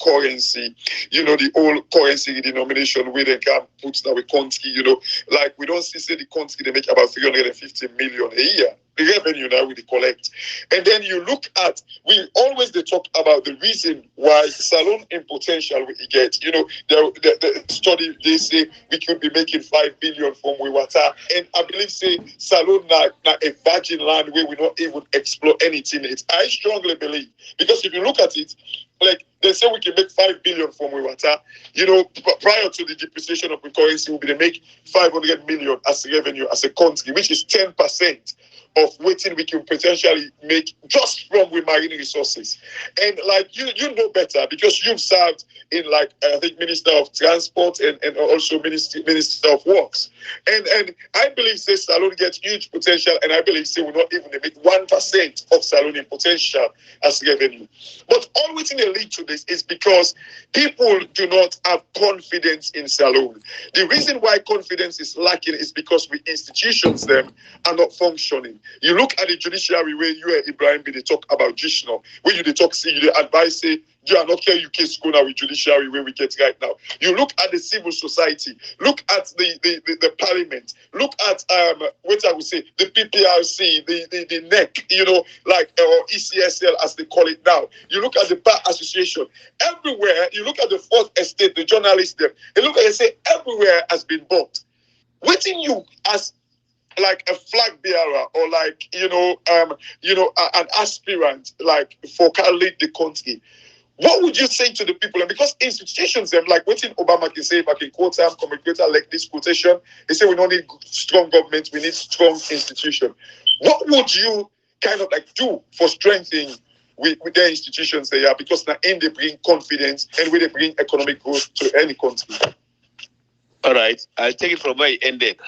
currency, you know, the old currency denomination where they can put now with country, you know, like we don't see say the country they make about 350 million a year. The revenue now we collect. And then you look at, we always they talk about the reason why Salon in potential we get. You know, the study, they say we could be making 5 billion from Wiwata. And I believe say Salon now a virgin land where we not even explore anything. I strongly believe. Because if you look at it, like they say we can make 5 billion from Wiwata. You know, prior to the depreciation of the currency, we'll be to make 500 million as revenue as a country, which is 10% of what we can potentially make just from with marine resources. And like you know better because you've served in like I think Minister of Transport and also Minister of Works. And I believe say Salon gets huge potential, and I believe say we're not even make 1% of Salon in potential as revenue. But all within the lead to this is because people do not have confidence in Salon. The reason why confidence is lacking is because we institutions them are not functioning. You look at the judiciary where you and Ibrahim they talk about judicial, where you they talk see you advise say you are not care UK school now with judiciary where we get right now. You look at the civil society, look at the parliament, look at what I would say the PPRC, the NEC, you know, like or ECSL as they call it now. You look at the bar association, everywhere. You look at the fourth estate, the journalists them. You look at it, say everywhere has been bought. Waiting you as like a flag bearer or like an aspirant like for can lead the country. What would you say to the people? And because institutions them like what Obama can say back in quote time commentator like this quotation, they say we don't need strong government, we need strong institution. What would you kind of like do for strengthening with their institutions they are, because now they bring confidence and when they bring economic growth to any country? All right, I'll take it from where it ended.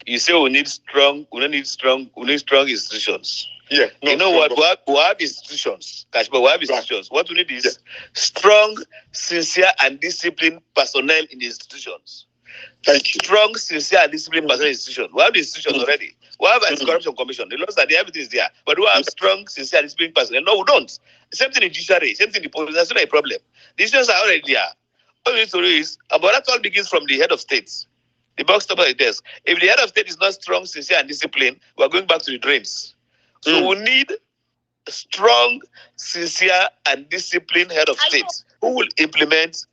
You say we need strong institutions. Yeah. You know what? We have institutions. Kashima, we have institutions. What we need is strong, sincere, and disciplined personnel in the institutions. Thank you. Strong, sincere, and disciplined personnel in institutions. We have the institutions already. We have a corruption commission. The laws are there, everything is there. But we have strong, sincere, and disciplined personnel. No, we don't. Same thing in judiciary. Same thing in the police. That's not a problem. The institutions are already there. All we need to do is, but that all begins from the head of states. The box top of the desk. If the head of state is not strong, sincere, and disciplined, we are going back to the drains. So we need a strong, sincere, and disciplined head of state who will implement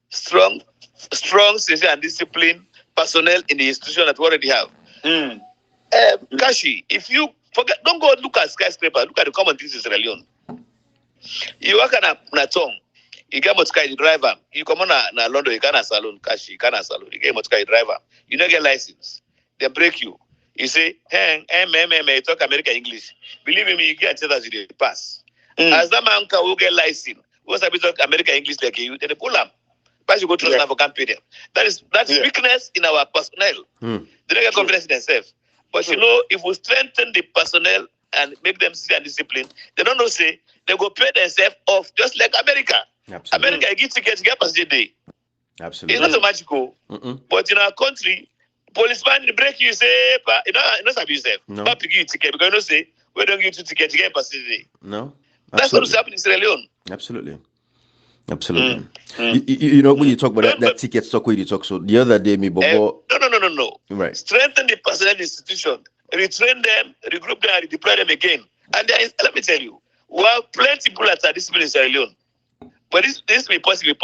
strong, sincere, and disciplined personnel in the institution that we already have. Kashi, if you forget, don't go look at skyscraper. Look at the common things in Sierra Leone. You work on a tongue. You get motor car, you drive am. You come on na London, you can't salon, Kashi, you can't salon. You get motor car, you drive am. You don't get license. They break you. You say, you talk American English. Believe me, you get a chance to pass. As that man can get license, what's a bit talk American English like you, then they pull him. But you go to the for campaign. That's weakness in our personnel. They don't get confidence in themselves. But you know, if we strengthen the personnel and make them sincere and disciplined, they don't know say they go pay themselves off just like America. Absolutely. America, you give tickets, you get passenger day. Absolutely. It's not so magical. But in our country, policeman break you, say, you know, not abuse them. Not give you ticket because you know say we don't give you ticket, you get passenger day. No. That's what's happening in Sierra Leone. Absolutely. You know, when you talk about that ticket stock, when you talk, so the other day, No. Right. Strengthen the personnel institution, retrain them, regroup them, and deploy them again. And there is, let me tell you, we have plenty of people that are disciplined in Sierra Leone. But this will be possible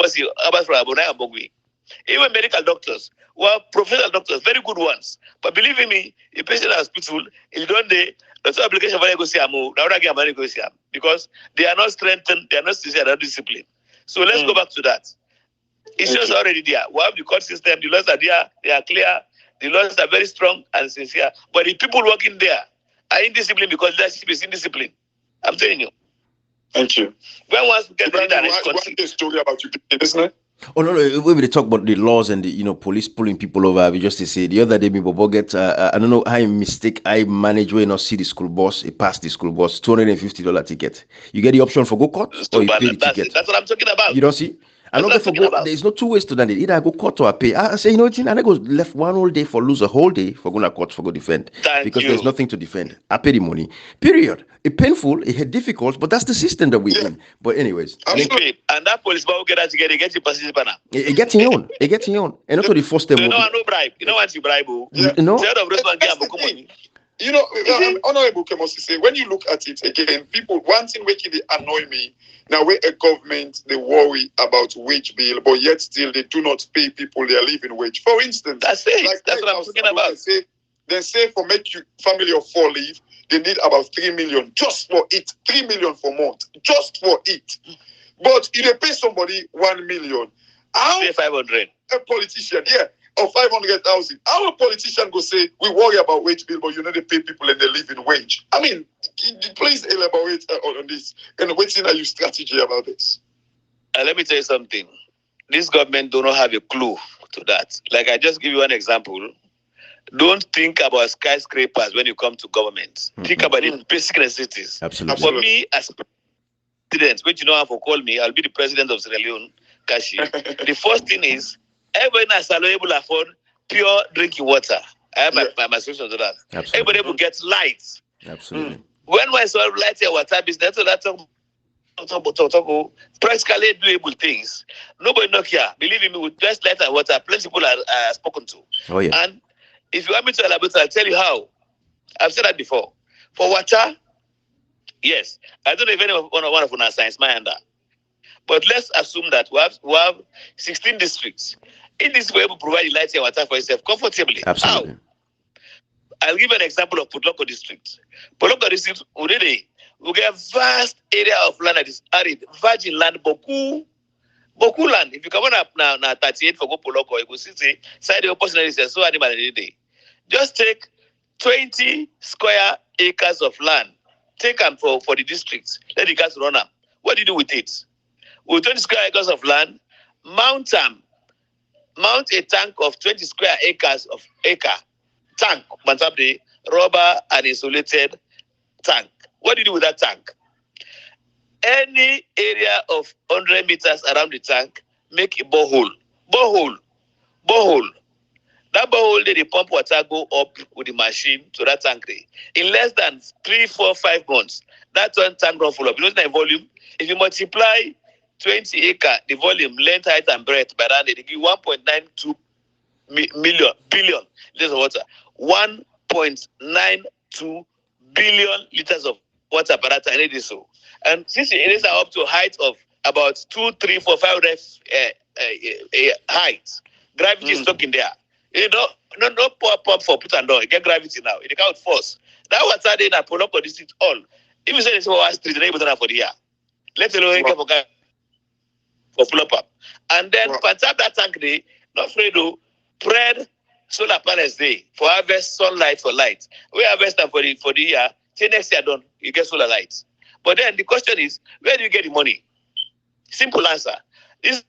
about from Abonai and Bogui. Even medical doctors, well, professional doctors, very good ones. But believe me, a patient in hospital, if you don't that's the application for go see because they are not strengthened, they are not sincere, they are not disciplined. So let's go back to that. It's just already there. We have the court system, the laws are there, they are clear, the laws are very strong and sincere. But the people working there are indisciplined because leadership is indisciplined. I'm telling you. Thank you. When once we get the story about you, isn't it? Oh no! When we talk about the laws and the police pulling people over, we just to say the other day, me Bobo get I don't know I manage when I see the school bus, it passed the school bus $250 ticket. You get the option for go court or you pay the ticket. That's what I'm talking about. You don't see. I'm not for go. There's no two ways to that. Either I go court or I pay. I say, you know what? And I go left one whole day for lose a whole day for going to court for go defend. Because there's nothing to defend. I pay the money. Period. It's painful. It's difficult, but that's the system that we're in. But anyways, and that police will get that together. Get your passenger banner. It gets your own. It gets your own. And not the first time. You know, no bribe. You know what you bribe? No. You know, Honorable Kemosi say, when you look at it again, people, one thing making it annoy me, now where a government, they worry about wage bill, but yet still they do not pay people their living wage. For instance, that's what I'm talking about. They say for make you family of 4 live, they need about 3 million just for it. 3 million for month, just for it. But if they pay somebody 1 million, how pay 500? A politician, or 500,000. Our politician go say we worry about wage bill, but you know they pay people and they live in wage. I mean, please elaborate on this and what's in your strategy about this. Let me tell you something. This government do not have a clue to that. Like I just give you an example. Don't think about skyscrapers when you come to government. Think about the basic necessities. Absolutely. For me, as president, which you know how to call me, I'll be the president of Sierra Leone, Kashi. The first thing is everybody is able to afford pure drinking water. I have my solution to that. Absolutely. Everybody will get lights. Absolutely. When I saw light and water business, that's practically doable things. Nobody not here. Believe me, with just light and water, plenty of people are spoken to. Oh yeah. And if you want me to elaborate, I'll tell you how. I've said that before. For water, yes. I don't know if anyone of our science mind that. But let's assume that we have 16 districts. In this way, we provide light and water for itself comfortably. Absolutely. How? I'll give an example of Putloco district. Putloco district, already, we get a vast area of land that is arid, virgin land, beaucoup land. If you come on up now 38 for go Putloco, you go see side the opposite is so animal any day. Just take 20 square acres of land. Take them for the districts. Let the guys run them. What do you do with it? With 20 square acres of land, mount a tank of 20 square acres of acre. tank, the rubber and insulated tank. What do you do with that tank? Any area of 100 meters around the tank, make a borehole. Borehole. That borehole, they pump water, go up with the machine to that tank. In less than 3, 4, 5 months, that tank run full up. You know the volume? If you multiply 20 acre, the volume, length, height, and breadth by that, they give 1.92 billion liters of water. 1.92 billion liters of water per that time. So. And since the areas are up to a height of about 2, 3, 4, 5 height, gravity is stuck in there. You know, no pop for put and down. You get gravity now. It can't force. That water they not pull up for this street all. If you say this was street, they able for the year. Let alone for pull up. And then tap that tank they not afraid to spread solar panels day for harvest sunlight for light. We harvest them for the year. Till next year done, you get solar lights. But then the question is, where do you get the money? Simple answer. This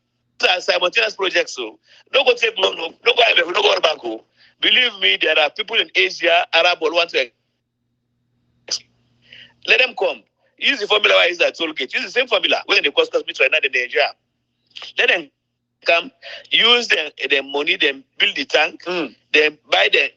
are simultaneous projects, so no go take loan, no go IMF, no go bank. Believe me, there are people in Asia, Arab, who want to let them come. Use the formula why is that toll gate. Use the same formula when they cost me right now in Nigeria. Let them come, use the money, then build the tank, then buy the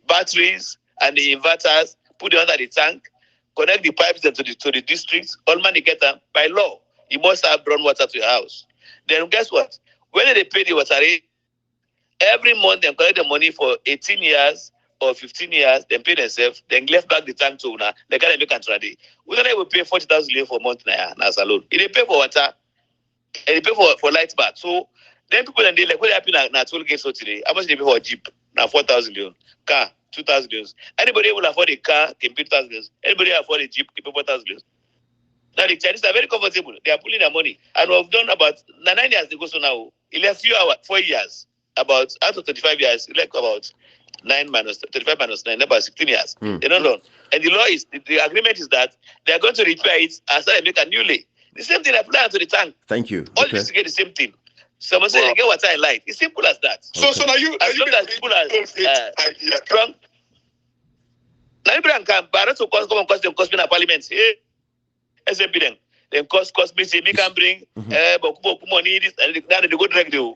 batteries and the inverters, put them under the tank, connect the pipes to the districts. All money get them by law. You must have drawn water to your house. Then guess what? When they pay the water rate, every month they collect the money for 18 years or 15 years, then pay themselves, then left back the tank to owner. They can't make a trade. We don't even pay 40,000 for a month now as alone. If they pay for water, and they pay for light back. So then people and they like what happened at toll gate so today. How much they pay for a Jeep? Now 4,000 car, 2,000. Anybody able to afford a car can pay 2,000. Anybody afford a Jeep can pay 4,000. Now the Chinese are very comfortable. They are pulling their money. And we've done about 9 years they go so now. In a few hours, 4 years. About out of 35 years, like about 9 minus 35 minus 9, about 16 years. They don't know. And the law is the agreement is that they are going to repair it as they make a new lay. The same thing apply to the tank. Thank you. All this get the same thing. Someone say they get water and light. It's simple as that. So now you as long as people are strong. Now you can Barrett to come and cost them cost me in parliament. Hey, SMB then cost me say me can bring money this and now they go direct you.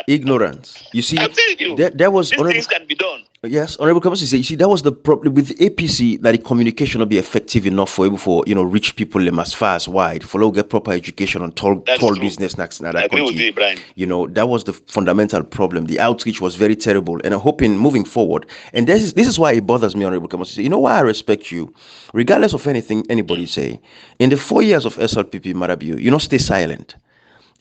Ignorance. You see, I'm telling you, there was these things can be done. Yes, Honorable Kamasi say, you see, that was the problem with the APC, that the communication will be effective enough for rich people them as far as wide, for get proper education on tall business next in that country. With you, Brian. That was the fundamental problem. The outreach was very terrible, and I'm hoping moving forward. And this is why it bothers me, Honorable Kamasi say, you know why I respect you, regardless of anything anybody say. In the 4 years of SLPP Marabiu, stay silent.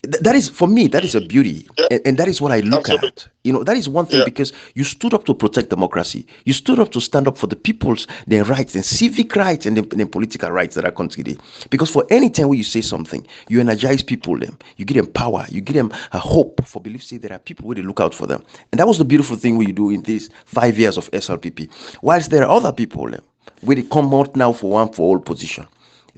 That is, for me, that is a beauty. And that is what I look at. That is one thing, because you stood up to protect democracy. You stood up to stand up for the people's, their rights, and civic rights, and the political rights that are country. Because for any time where you say something, you energize people, you give them power, you give them a hope for belief. Say there are people where they look out for them. And that was the beautiful thing we do in these 5 years of SLPP. Whilst there are other people where they come out now for one for all position.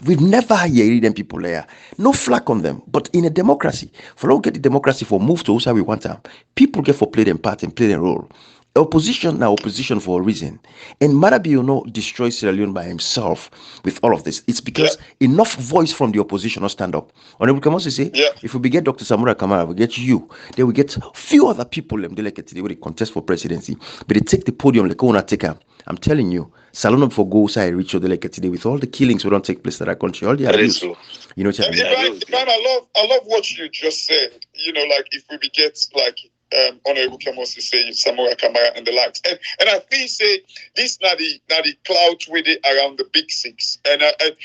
We've never heard them people there. No flack on them. But in a democracy, for all get the democracy for move to how we want them, people get for play their part and play their role. Opposition now opposition for a reason. And Marabiu destroys Sierra Leone by himself with all of this. It's because enough voice from the opposition will stand up. Honorable Kamasi say, if we get Dr. Samura Kamara, we get you, then we get few other people they will contest for presidency. But they take the podium like Ona take them. I'm telling you, Salon for go side reach or today with all the killings we don't take place that are country, all the abuse. I love what you just said. If we get Honorable Kamasi say Samura Kamara and the likes. And I think say this now the cloud with it around the big six. And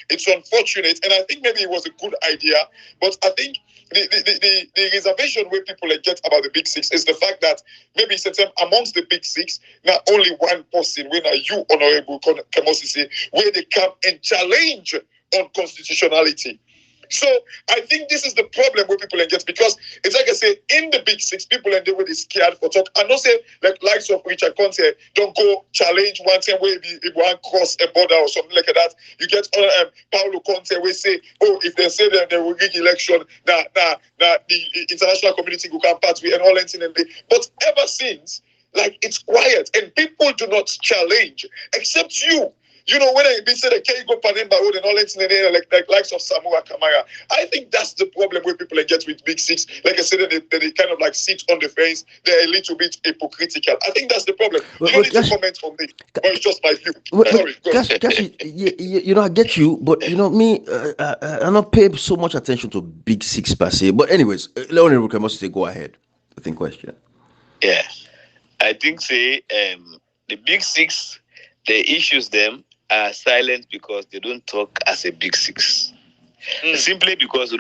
it's unfortunate. And I think maybe it was a good idea, but I think the reservation where people get about the big six is the fact that maybe it's amongst the big six, not only one person, when you, Honorable Kamasi, say, where they come and challenge on constitutionality. So I think this is the problem where people get, because it's like I say, in the big six, people and they were scared for talk. I don't say likes of Richard Conte don't go challenge one thing where it won't cross a border or something like that. You get Paulo Conte where say, if they say that they will rig election, the international community will come part with and all that. But ever since, like it's quiet and people do not challenge except you. You know, when I said the Keigo Panemba Road and all that, like likes of Samoa Kamara, I think that's the problem where people get with Big Six. Like I said, they kind of like sit on the fence. They're a little bit hypocritical. I think that's the problem. You don't need to comment from me, but it's just my view. Sorry, go ahead. I get you, but me, I not pay so much attention to Big Six per se. But anyways, Leonard Rukamose, go ahead. I think question. Yeah, I think the Big Six, the issues them are silent because they don't talk as a Big Six. Simply because we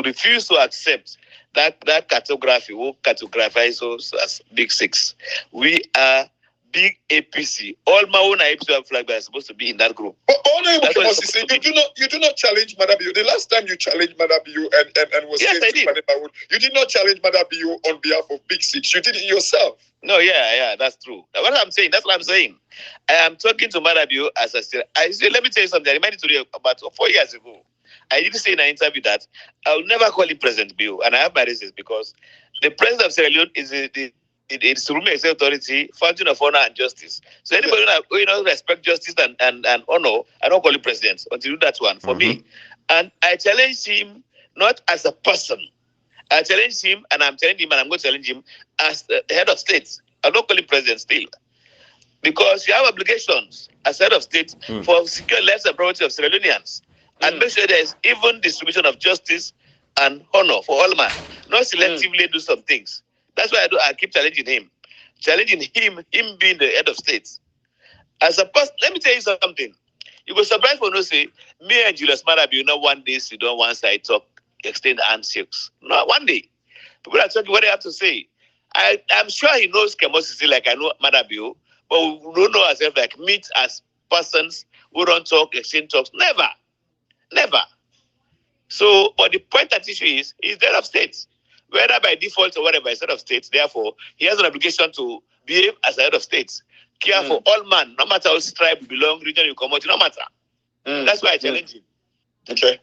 refuse to accept that cartography will categorize us as Big Six. We are big APC. All my own APC flag are supposed to be in that group. But you do not challenge Madabiu. The last time you challenged Madabiu and was yes, I did. You did not challenge Madabiu on behalf of Big Six. You did it yourself. No, yeah, that's true. That's what I'm saying. I am talking to Madabiu as I said. Let me tell you something. I reminded you about 4 years ago. I did say in an interview that I will never call him President Bill, and I have my reasons because the president of Sierra Leone is the supreme executive authority, function of honor and justice. So anybody who respect justice and honor, I don't call him president until you do that one for me. And I challenge him not as a person. I challenge him, and I'm telling him, and I'm going to challenge him as the head of state. I don't call him president still. Because you have obligations as head of state for secure lives and property of Sierra Leoneans. And make sure there is even distribution of justice and honor for all men. Not selectively do some things. That's why I keep challenging him. Challenging him being the head of state. As a person, let me tell you something. You go surprised for no say, me and Julius Madabiu, one day sit on one side talk, extend handshakes. No, one day. People are talking what they have to say. I'm sure he knows Kemosisi like I know Madabiu, but we don't know ourselves like meet as persons who don't talk, exchange talks. Never. So, but the point at issue is he's the head of state. Whether by default or whatever, he's head of state. Therefore, he has an obligation to behave as a head of state. Care for all man, no matter what tribe you belong, region you come out, no matter. That's why I challenge him.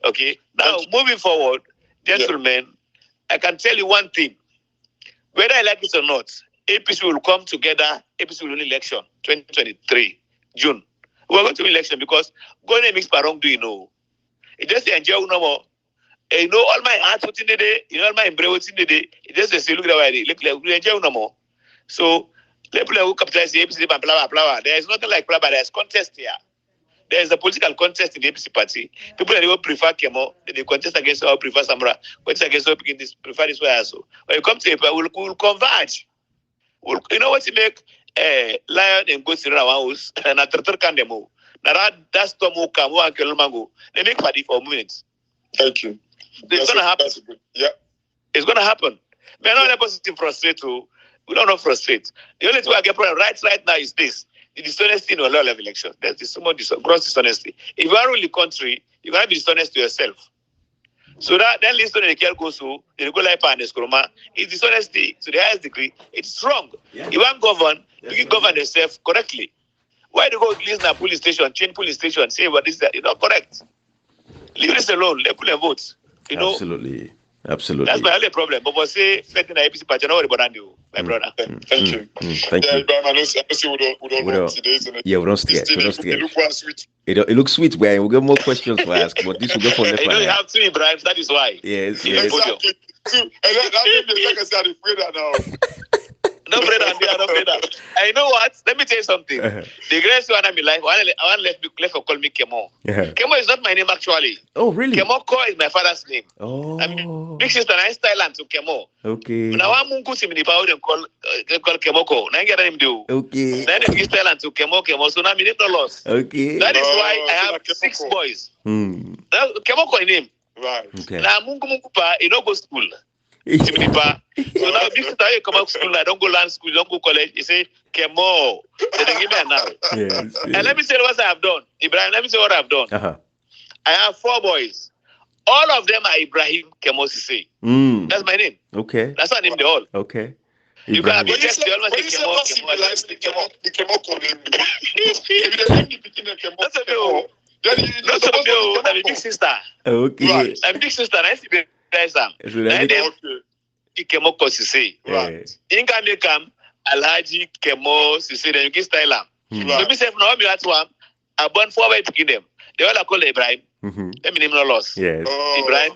Okay. Now, moving forward, gentlemen, I can tell you one thing. Whether I like it or not, APC will come together. APC will win election 2023, June. We're going to win election because going to mix parong do you know? It just enjoy no more. All my heart what's in the day, all my embrace what's in the day. It just say look at way we enjoy no more. So let people who capitalize the APC and blah blah blah. There is nothing like blah blah. There is contest here. There is a political contest in the APC party. People that will prefer Kemo, they contest against or prefer Samra, contest against or prefer this way also. When you come to APC, we'll converge. You know what you make lion and goats in our house and a turtle can demo. That's Tomo Kamo and Kelmango. They make party for minutes. Thank you. It's going to happen. Yeah. It's going to happen. We're not able to frustrate. We don't frustrate. The only thing I get problem right now is this. The dishonesty in a lot of elections. There's so much gross dishonesty. If you are really country, you're going to be dishonest to yourself. So that then listen to the Kelkosu, the Regular Pandas Kuroma, is dishonesty to the highest degree. It's wrong. Yeah. You want to govern yourself correctly. Why do you go listen to a police station, change police station, say what is that? It's not correct. Leave this alone. Let people vote. Absolutely. That's my only problem. But we'll say, let the APC party know about you, my brother. Thank you. Thank you. We don't today. Yeah, we don't scared. It looks sweet. We'll get more questions to ask, but this will go for next one. You have 2 Ibrahim, that is why. Yes. Exactly. And like I said, I'm afraid now. No, brother, I know what? Let me tell you something. The greatest one in my life, I want left to call me Kemo. Kemo is not my name actually. Oh, really? Kemo Ko is my father's name. Oh. I mean, big sister, I style and to Kemo. Okay. Now I'm Mungu Simini Power and call Kemo Ko. Now I get him do. Okay. Then they style and to Kemo. So now I'm no loss. Okay. That is why I have 6 boys. Now Kemo Ko name. Right. Okay. Now Mungu Pa, you don't go school. So now big sister, you come out school, I don't go land school, don't go college. You say Kemo. They give me now. Yes. And let me tell you what I have done. Ibrahim, let me say what I have done. I have 4 boys. All of them are Ibrahim Kemo Sise. That's my name. Okay. That's my name, they all. Okay. You can have the I'm a big sister. Okay. I'm big sister. I see the guys. Kemo Sise. Right. Inga make Alhaji Kemo Sisi, you give style am. So me say no me at one. I born 4 way to give them. They all are called Ibrahim. Let me name no loss. Yes.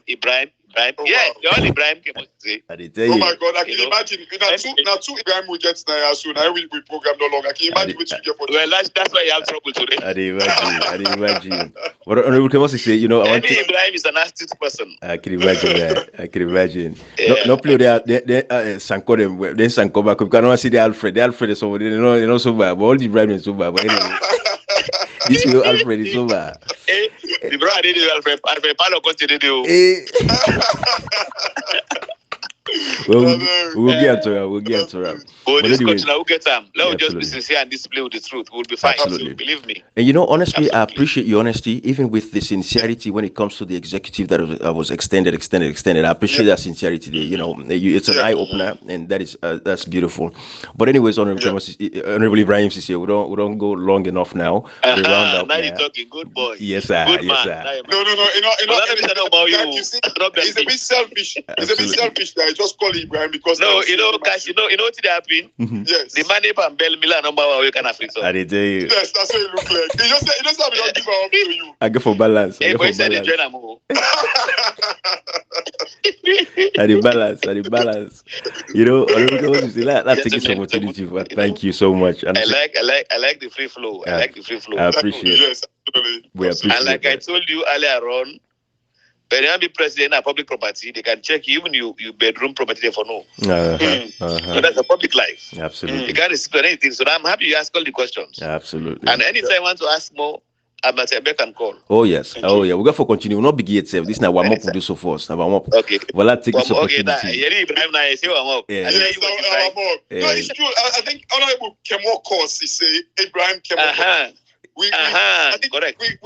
Ibrahim. Yeah, they all Ibrahim Kemo Sisi. Oh my God, I can imagine. Now two Ibrahim we get now soon. We program no longer. I can imagine which we get for. Well, that's why you have trouble today. I didn't imagine. What Honorable Kemo say, you know, Ibrahim is an nasty person. I can imagine that. Yeah. No play they Sanko them. Then Sanko back. You cannot see the Alfred. The Alfred is over there. You know so bad. But all the Ibrahim is so bad. But anyway, this will Alfred is so bad. The brother did Alfred. Alfred Palo continue. We'll get to her. But this coach now, we'll get them. Let us just be sincere and display with the truth. We'll be fine. Absolutely. Believe me. And you know, honestly, I appreciate your honesty, even with the sincerity when it comes to the executive that was extended. I appreciate that sincerity. You know, it's an eye opener, and that's beautiful. But anyways, Honorable Ibrahim Sisi, we don't go long enough now. We round up now you're talking, good boy. Yes, sir. Good yes, man. Sir. No. He's a bit selfish. He's a bit selfish that I just call Ibrahim because Cash, you know what they have been? Yes. The money from Bell Milan number one we can have it. I did tell you. Yes, that's what it looks like. He just have to give up to you. I go for balance. Hey, boy, said the I did balance. You know, let's take this opportunity. But thank you so much. And I like the free flow. I appreciate it. Yes, absolutely. We appreciate and like that. I told you earlier on, when you be president of public property, they can check even you bedroom property there for no. So that's a public life. Absolutely. You can't restrict anything. So I'm happy you ask all the questions. Absolutely. And anytime you want to ask more, I'm at a beck and call. Oh yes. We got for continue. We'll not begin itself. This is now warm up to do so first. Now warm up. Okay. Well, let's take this opportunity. No, it's true. I think Honorable Kemo course he say Ibrahim Kemo. We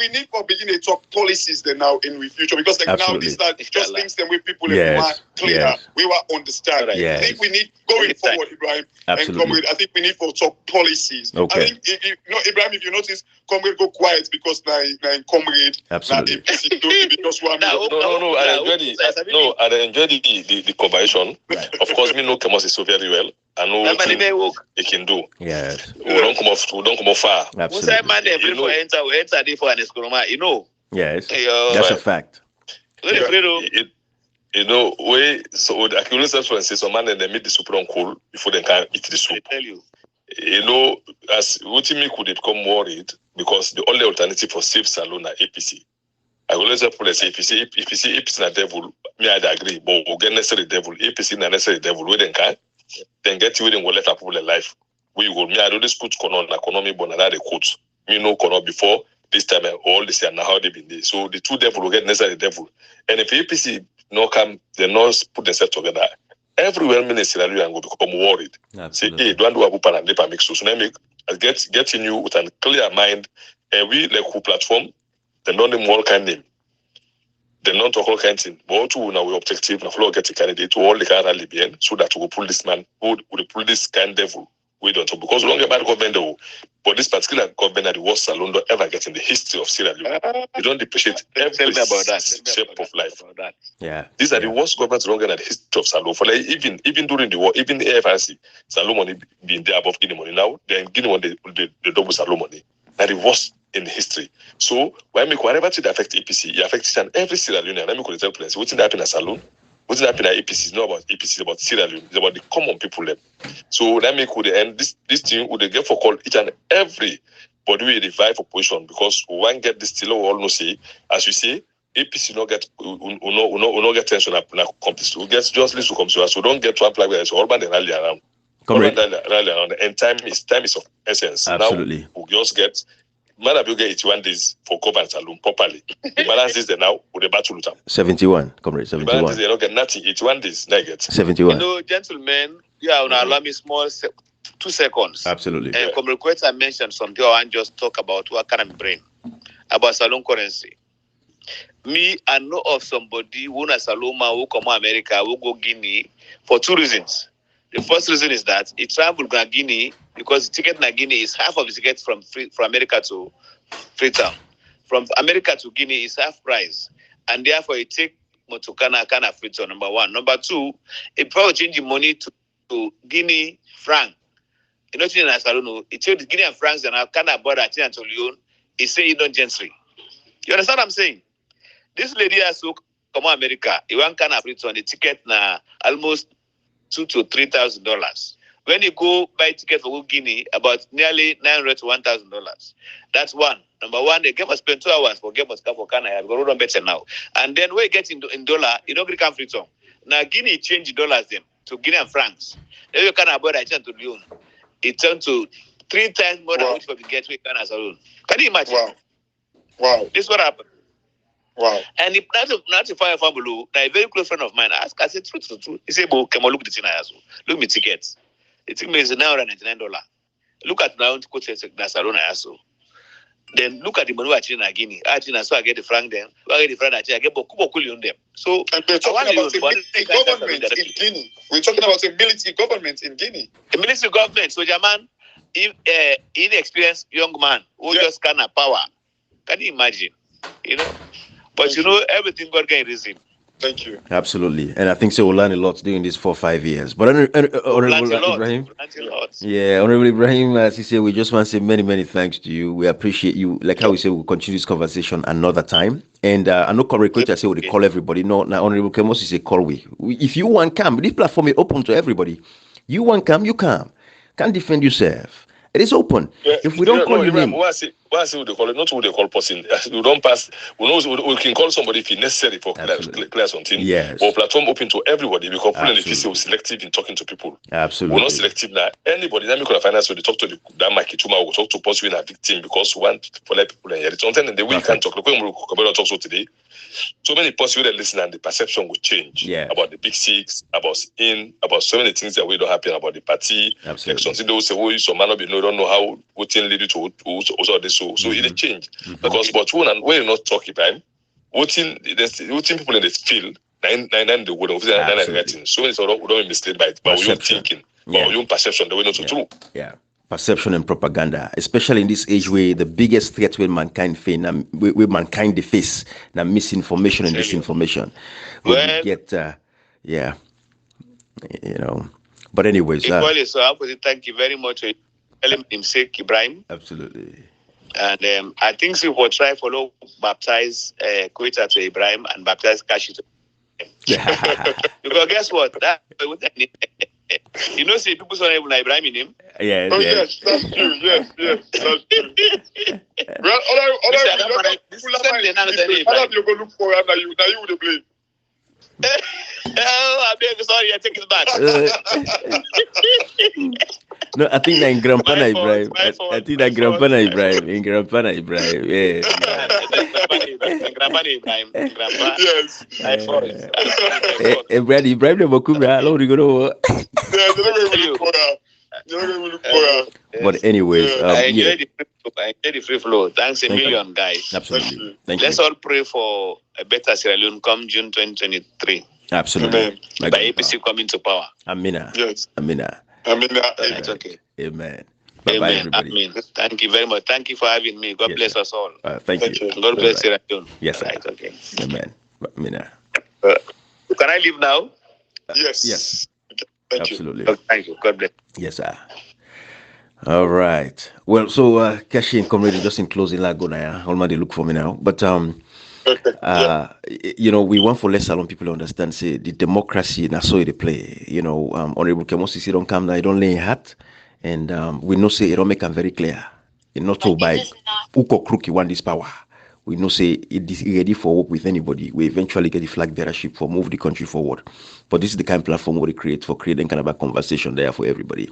need for beginning to talk policies then now in the future because like now these are just things that we people are clear. We will understand. I think we need going forward, Ibrahim and Comrade. I think we need for talk policies. Okay. I think Ibrahim, if you notice, Comrade go quiet because now Comrade. Absolutely. I enjoy the conversation. Of course, me know Kemos is so very well. I know what he can do. Yes. We don't come off far. Absolutely. Enter for an escroma, you know. Yes. That's a fact. You know, so the accusation for instance, some man they meet the soup on cool before they can eat the soup. I tell you. You know, as Utimi could become worried because the only alternative for safe saloon are APC. I will say for the APC na devil, me I agree, but we get necessary devil, APC na necessary devil, we then can. Then get you in let people in life. We will me I do this put kono na economy but na the quote. Me no kono before this time all this year now how they been there. So the two devil will get necessary devil. And if APC no come, they not put themselves together. Everywhere ministry will become worried. Absolutely. Say, hey, don't do a book and they make so get in you with a clear mind and we like who platform, they don't name all kind name. They don't talk all kind thing. But to now we objective now floor get a candidate to all the kind of Libyan so that we will pull this man who will pull this kind devil. We don't know because long about government though, but this particular government are the worst salon don't ever get in the history of Sierra Leone. You don't appreciate every shape of life. Yeah. These are the worst governments longer than the history of Salon. For like even during the war, even the AFRC, Salon money being there above Guinea money now, then Guinea money the double Salon money. That the worst in history. So when we whatever to affect APC, you affect each and every Sierra Leone. And let me tell place. What's happen at Salon? What's happening at APC is not about APC, it's about Sierra Leone. It's about the common people there. So that make the end this thing would get for call each and every body we revive for position because we won't get this still all no say as you say APC no get no get tension up na competition. We get just list to come so don't get one plug there so all band rally around. Rally around and time is of essence. Absolutely. Now we just get man you get 81 days for governance alone properly. The balance is there now with the battle with them. 71, comrade, 71. The balance is they don't get nothing. 81 days, they get 71. You know, gentlemen, allow me small 2 seconds. Absolutely. And Comrade Kweta mentioned something I want just talk about what kind of brain about saloon currency. Me, I know of somebody who na Saloma who come to America who go Guinea for 2 reasons. The first reason is that he traveled to Guinea because the ticket in Guinea is half of the ticket from America to Freetown. From America to Guinea is half price. And therefore, he take Motokana Freetown, number one. Number two, he probably change the money to Guinea franc You know, in Salon, it's the Guinea and France and Canada border, and Leon, he say you don't gentry. You understand what I'm saying? This lady has to come to America. You want can have on the ticket na almost $2,000 to $3,000. When you go buy ticket for Guinea, about nearly $900 to $1,000. That's one. Number one, they give us spend 2 hours for game us for Canada. We go better now. And then when you get in dollar, you don't get free return. Now Guinea change dollars them to Guinea and francs. Then you can about I turn to Lyon. It turned to 3 times more than what we get with Canada alone. Can you imagine? Wow. This is what happened. Wow. And if not to fire family, a very close friend of mine asked, I said, true. He said, "Bo, come on, look at the thing I asked. Look me tickets. The ticket is $999. Look at my own quote Barcelona I asked. Then look at the money actually in Guinea. Actually, so I get the franc then. I get the franc actually. I get Bokubo on them. So and we're talking about a military government in Guinea. We're talking about a military government in Guinea. A military government. So Jaman, inexperienced young man who just kind of power. Can you imagine? You know? But you know, everything God can reason. Thank you. Absolutely. And I think so we'll learn a lot during these 4 or 5 years. But Honorable Ibrahim. Yeah, Honorable Ibrahim, as you say, we just want to say many thanks to you. We appreciate you. Like how we say, we'll continue this conversation another time. And I know correct I say we call everybody. No, now Honorable Kemos is a call we. If you want come, this platform is open to everybody. You want come, you come. Can't defend yourself. It is open. Yeah, if we don't call you name. Why say they call it? Not who they call person. We don't pass. We can call somebody if it's necessary for clear something. Yes. Or platform open to everybody because people in the PC are selective in talking to people. Absolutely. We're not selective now. Anybody, let me call a finance when they talk to that Mikey Chuma will talk to possibly a victim because we want to let people in here. It's something in the way you can talk. Look, when we talk so today, so many possible that listen and the perception will change about the big six, about so many things that we don't happen about the party. Absolutely. Like something they will say, well, some man not be don't know how what thing lead you to also this so it change because but when you not talk about what people in the field nine the word of writing so many we don't be misled by our own thinking our own perception the way not to true. Perception and propaganda, especially in this age where the biggest threat with mankind face now misinformation and disinformation. Well, we get you know. But anyways, so I would thank you very much. Msg Ibrahim. Absolutely. And I think we will try follow baptize Kuita to Ibrahim and baptize Kashi to because guess what? That you know, see people say Ibrahim in him. Yeah. Oh yes, that's true. Yes, that's true. Well, you go look for now you would have blame. Oh, I'm very sorry. I take it back. No, I think that in Grandpa Ibrahim. I think that Grandpa Ibrahim. In Grandpa Ibrahim. Yeah. Grandpa Ibrahim. Grandpa. Yes. Brad Ibrahim never come here. How do you go? But anyways, I enjoy the free flow. Thanks a million, guys. Absolutely. Thank you. Let's all pray for a better Sierra Leone come June 2023. Absolutely. By APC coming to power. Amina. Yes. Amina. It's okay. Amen. Bye-bye, everybody. Amen. Thank you very much. Thank you for having me. God bless us all. Thank you. God bless Sierra Leone. Yes, sir. Right, okay. Amen. Amina. Can I leave now? Yes. Thank Absolutely. you. Thank you. God bless. Yes, sir. All right. Well, so Kashi and Comrade, just in closing, like go now. Already look for me now. But you know, we want for less salon people to understand. Say the democracy na so they play. You know, Honorable Kemosi don't come now. He don't lay hat, and we know say it don't make them very clear. It not so by Uko Crook want this power. We know say it is ready for work with anybody. We eventually get the flag bearership for move the country forward. But this is the kind of platform we create for creating kind of a conversation there for everybody.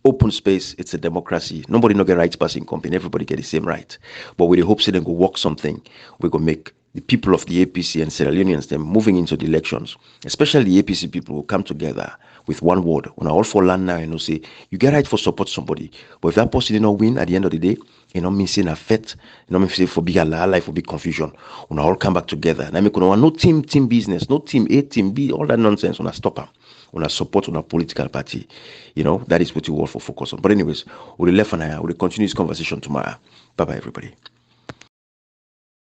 Open space, it's a democracy. Nobody no get rights passing company. Everybody get the same right. But with the hopes that they go work something, we go make the people of the APC and Sierra Leoneans them moving into the elections, especially the APC people will come together with one word. When I all for land now, say you get right for support somebody. But if that person did not win at the end of the day, it not mean saying a fete, it not mean say for big life for big confusion. When I all come back together. And I mean no team business, no team A, team B, all that nonsense when I stop them. When I support on a political party. You know, that is what you all for focus on. But anyways, we'll left and we'll continue this conversation tomorrow. Bye-bye, everybody.